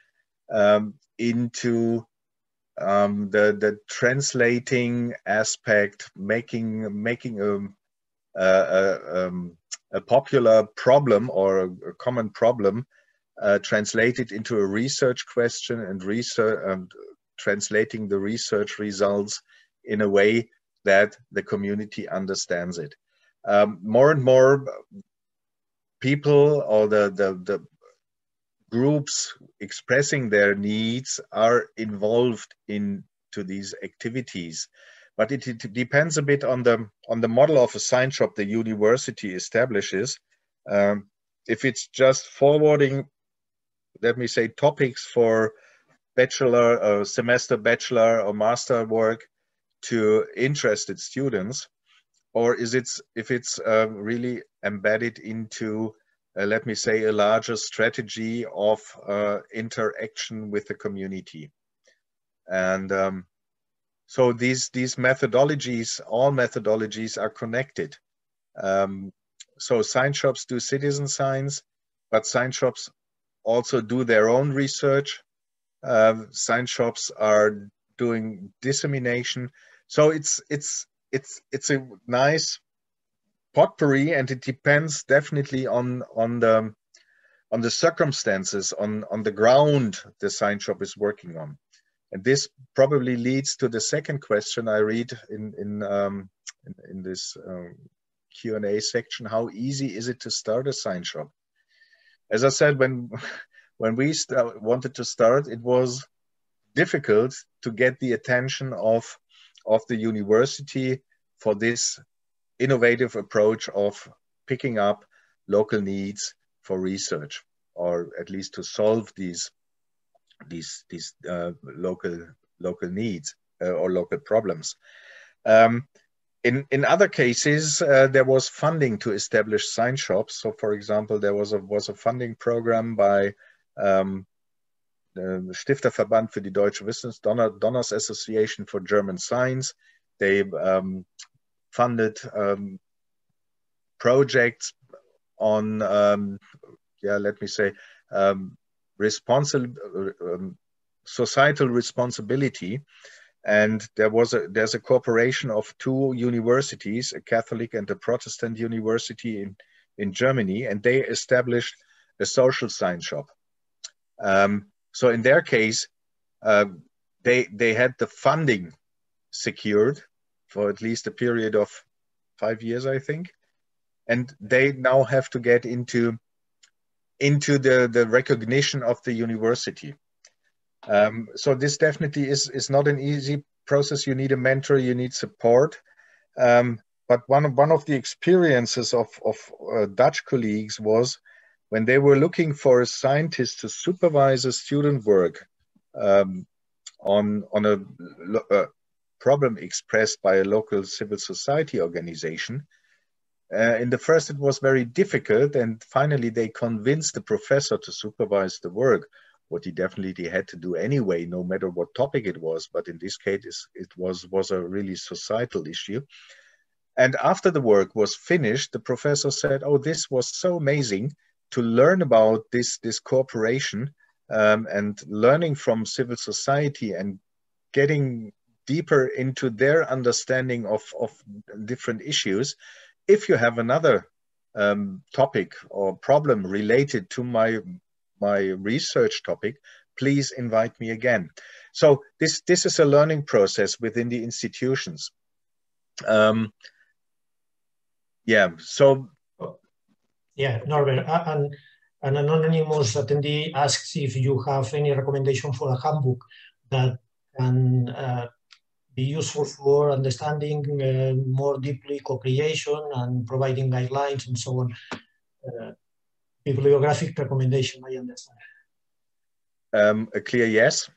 [SPEAKER 4] into the translating aspect, making a popular problem or a common problem translated into a research question, and translating the research results in a way that the community understands it. More and more people, or the groups expressing their needs, are involved into these activities. But it depends a bit on the model of a science shop the university establishes. If it's just forwarding, let me say, topics for bachelor, semester bachelor or master work to interested students, or if it's really embedded into, let me say, a larger strategy of interaction with the community. And so these methodologies, all methodologies are connected. So science shops do citizen science, but science shops also do their own research. Science shops are doing dissemination. So it's a nice potpourri, and it depends definitely on the circumstances, on the ground the science shop is working on. And this probably leads to the second question I read in this Q&A section: how easy is it to start a science shop? As I said, when we wanted to start, it was difficult to get the attention of the university for this innovative approach of picking up local needs for research, or at least to solve these local needs or local problems. In other cases, there was funding to establish science shops. So, for example, there was a funding program by the Stifterverband für die Deutsche Wissenschaft, Donors Association for German Science. They funded projects on, let me say, societal responsibility. And there's a cooperation of two universities, a Catholic and a Protestant university in Germany, and they established a social science shop. So in their case, they had the funding secured for at least a period of 5 years, I think. and they now have to get into the recognition of the university. So this definitely is not an easy process. You need a mentor, you need support. But one of the experiences of Dutch colleagues was when they were looking for a scientist to supervise a student work on a problem expressed by a local civil society organization. In the first, it was very difficult, and finally they convinced the professor to supervise the work, what he definitely had to do anyway, no matter what topic it was. But in this case, it was a really societal issue. And after the work was finished, the professor said, "Oh, this was so amazing to learn about this cooperation and learning from civil society and getting deeper into their understanding of different issues. If you have another topic or problem related to my research topic, please invite me again." So this is a learning process within the institutions. Yeah, so.
[SPEAKER 1] Yeah, Norbert, and an anonymous attendee asks if you have any recommendation for a handbook that can be useful for understanding more deeply co-creation and providing guidelines and so on. Bibliographic recommendation, I understand.
[SPEAKER 4] A clear yes.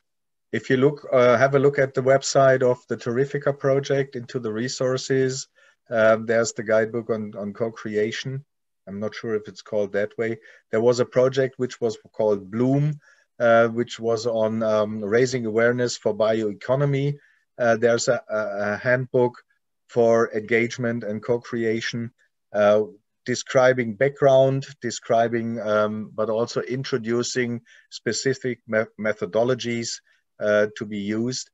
[SPEAKER 4] If you look, have a look at the website of the TeRRIFICA project, into the resources, there's the guidebook on co-creation. I'm not sure if it's called that way. There was a project which was called Bloom, which was on raising awareness for bioeconomy. There's a handbook for engagement and co-creation, describing background, describing, but also introducing specific methodologies to be used.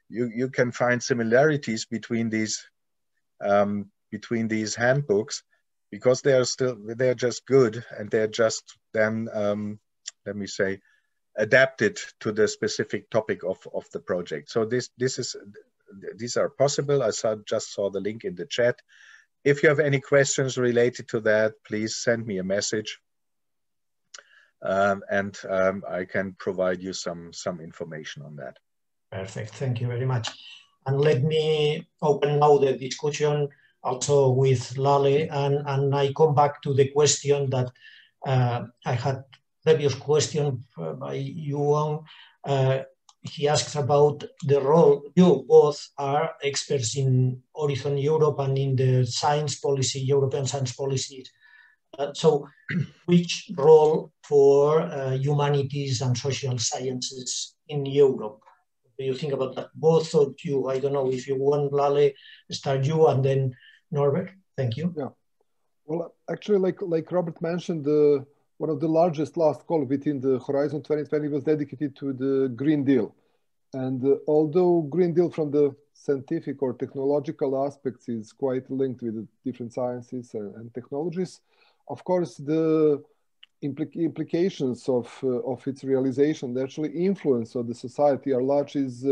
[SPEAKER 4] You can find similarities between these handbooks, because they're just good, and they're just then let me say adapted to the specific topic of the project. So these are possible. I just saw the link in the chat. If you have any questions related to that, please send me a message, and I can provide you some information on that.
[SPEAKER 1] Perfect, thank you very much. And let me open now the discussion also with Lale, and I come back to the question that I had previous question by Yuan. He asks about the role. You both are experts in Horizon Europe and in the science policy, European science policies. So which role for humanities and social sciences in Europe? Do you think about that? Both of you, I don't know if you want, Lale, start you and then Norbert. Thank you.
[SPEAKER 3] Yeah. Well, actually, like Robert mentioned, one of the largest last call within the Horizon 2020 was dedicated to the Green Deal. And although Green Deal from the scientific or technological aspects is quite linked with the different sciences and technologies, of course, the implications of its realization, the actually influence of the society at large is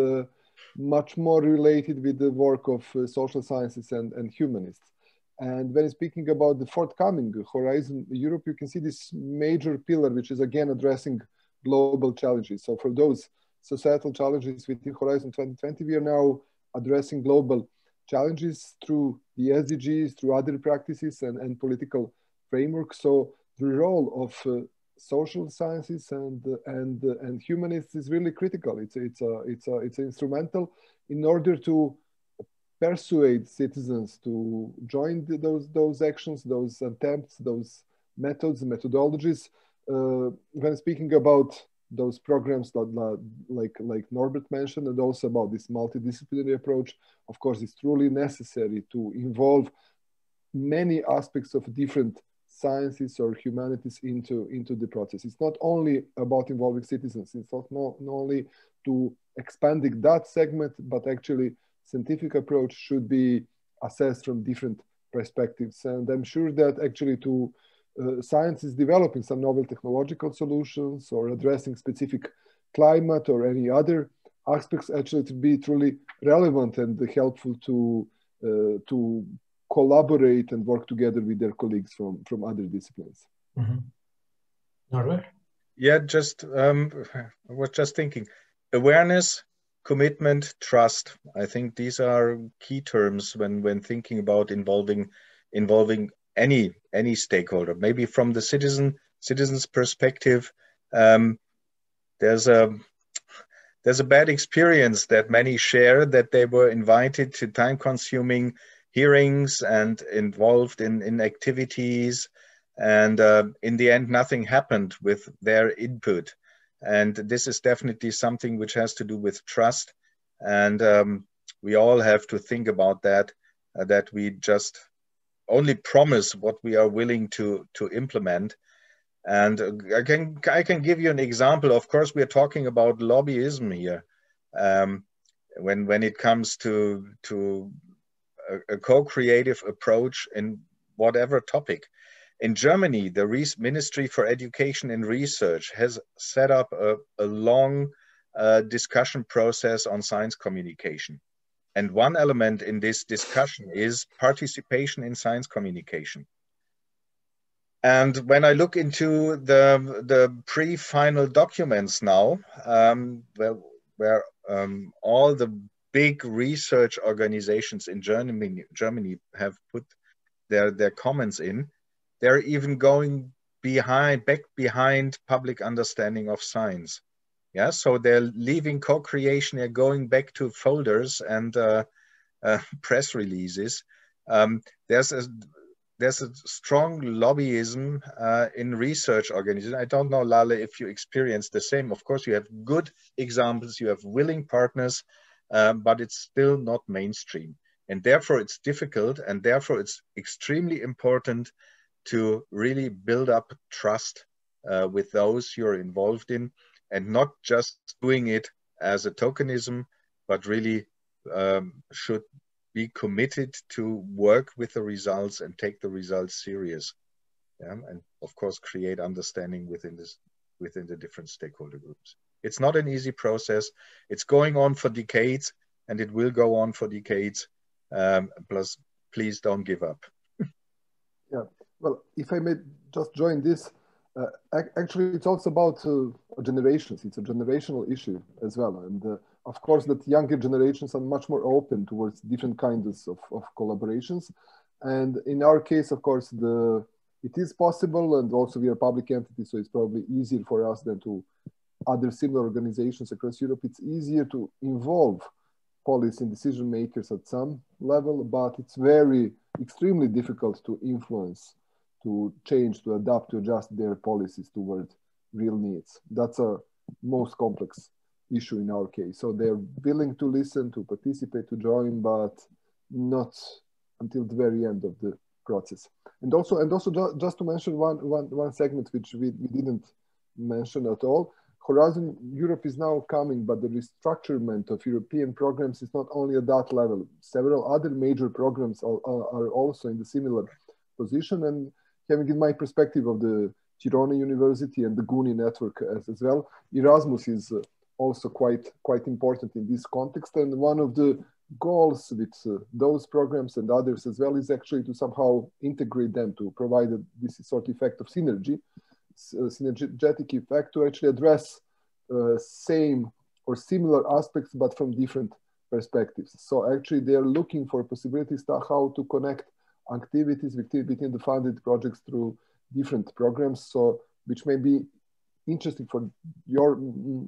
[SPEAKER 3] much more related with the work of social sciences and humanists. And when speaking about the forthcoming Horizon Europe, you can see this major pillar, which is again addressing global challenges. So for those societal challenges within Horizon 2020, we are now addressing global challenges through the SDGs, through other practices and political frameworks. So the role of social sciences and humanists is really critical. It's instrumental in order to persuade citizens to join those actions, those attempts, those methods, methodologies. When speaking about those programs that like Norbert mentioned, and also about this multidisciplinary approach, of course, it's truly necessary to involve many aspects of different sciences or humanities into the process. It's not only about involving citizens, it's not only to expanding that segment, but actually scientific approach should be assessed from different perspectives. And I'm sure that actually science is developing some novel technological solutions or addressing specific climate or any other aspects actually to be truly relevant and helpful to collaborate and work together with their colleagues from other disciplines.
[SPEAKER 1] Mm-hmm. Norbert?
[SPEAKER 4] Yeah, I was just thinking, awareness, commitment, trust. I think these are key terms when thinking about involving any stakeholder. Maybe from the citizen's perspective, there's a bad experience that many share, that they were invited to time-consuming hearings and involved in activities, and in the end nothing happened with their input. And this is definitely something which has to do with trust, and we all have to think about that, that we just only promise what we are willing to implement. And I can give you an example. Of course, we are talking about lobbyism here. When it comes to a co-creative approach in whatever topic. In Germany, the Ministry for Education and Research has set up a long discussion process on science communication. And one element in this discussion is participation in science communication. And when I look into the pre-final documents now, where all the big research organizations in Germany have put their comments in, they're even going back behind public understanding of science. Yeah, so they're leaving co-creation, they're going back to folders and press releases. There's a strong lobbyism in research organizations. I don't know, Lale, if you experience the same. Of course, you have good examples, you have willing partners, but it's still not mainstream. And therefore it's difficult, and therefore it's extremely important to really build up trust with those you're involved in, and not just doing it as a tokenism, but really should be committed to work with the results and take the results serious. Yeah? And of course, create understanding within the different stakeholder groups. It's not an easy process. It's going on for decades, and it will go on for decades. Plus, please don't give up.
[SPEAKER 3] Yeah, well, if I may just join this, actually, it's also about generations. It's a generational issue as well. And of course, that younger generations are much more open towards different kinds of collaborations. And in our case, of course, it is possible, and also we are a public entity, so it's probably easier for us than to other similar organizations across Europe. It's easier to involve policy and decision makers at some level, but it's extremely difficult to influence, to change, to adapt, to adjust their policies toward real needs. That's a most complex issue in our case. So they're willing to listen, to participate, to join, but not until the very end of the process. And also just to mention one segment which we didn't mention at all. Horizon Europe is now coming, but the restructurement of European programs is not only at that level. Several other major programs are also in the similar position. And having in my perspective of the Tirana University and the GUNI network as well, Erasmus is also quite important in this context. And one of the goals with those programs and others as well is actually to somehow integrate them, to provide this sort of effect of synergetic effect to actually address same or similar aspects, but from different perspectives. So actually they are looking for possibilities to how to connect activities within the funded projects through different programs, so which may be interesting for your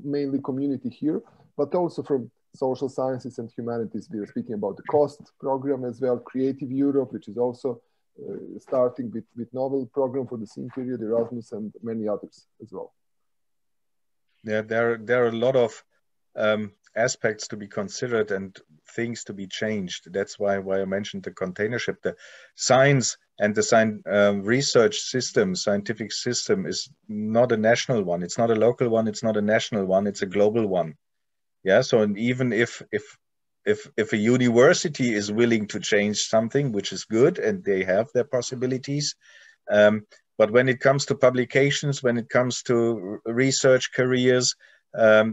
[SPEAKER 3] mainly community here, but also from social sciences and humanities. We are speaking about the COST program as well, Creative Europe, which is also starting with novel program for the same period, Erasmus, and many others as well.
[SPEAKER 4] Yeah, there are a lot of aspects to be considered and things to be changed. That's why I mentioned the containership. The science and the research system, scientific system, is not a national one. It's not a local one. It's not a national one. It's a global one. Yeah. So, and even if a university is willing to change something, which is good, and they have their possibilities, but when it comes to publications, when it comes to research careers,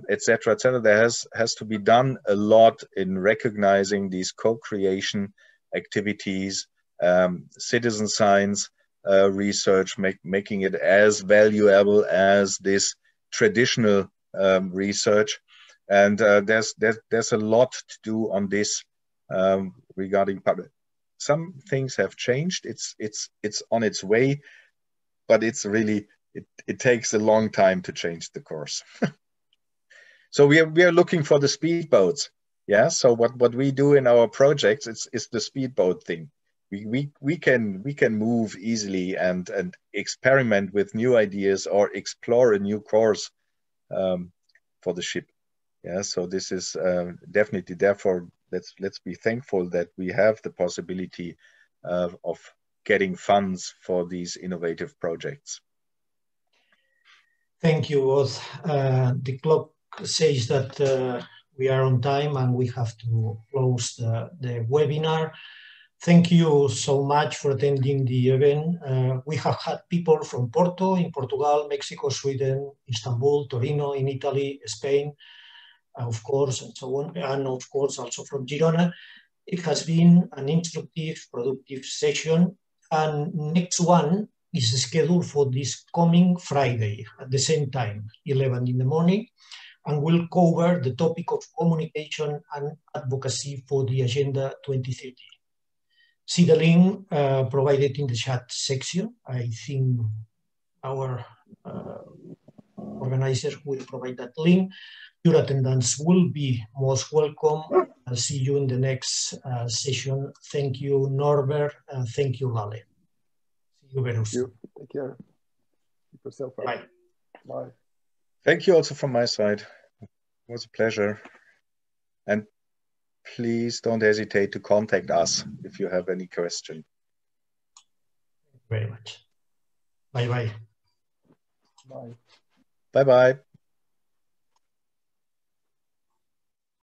[SPEAKER 4] etc., there has to be done a lot in recognizing these co-creation activities citizen science research, making it as valuable as this traditional research. And there's a lot to do on this regarding public. Some things have changed. It's on its way, but it's really it takes a long time to change the course. So we are looking for the speedboats. Yeah. So what we do in our projects is the speedboat thing. We can move easily and experiment with new ideas or explore a new course for the ship. Yeah. So this is definitely, therefore let's be thankful that we have the possibility of getting funds for these innovative projects.
[SPEAKER 1] Thank you both. The clock says that we are on time and we have to close the webinar. Thank you so much for attending the event. We have had people from Porto in Portugal, Mexico, Sweden, Istanbul, Torino in Italy, Spain, of course, and so on, and of course also from Girona. It has been an instructive, productive session, and next one is scheduled for this coming Friday at the same time, 11 in the morning, and will cover the topic of communication and advocacy for the Agenda 2030. See the link provided in the chat section. I think our organizers will provide that link. Your attendance will be most welcome. I'll see you in the next session. Thank you, Norbert, and thank you, Lale. See you very soon.
[SPEAKER 3] Take care. Keep yourself up.
[SPEAKER 1] Bye.
[SPEAKER 3] Bye.
[SPEAKER 4] Thank you also from my side. It was a pleasure. And please don't hesitate to contact us if you have any question.
[SPEAKER 1] Thank you very much. Bye-bye.
[SPEAKER 3] Bye.
[SPEAKER 4] Bye-bye.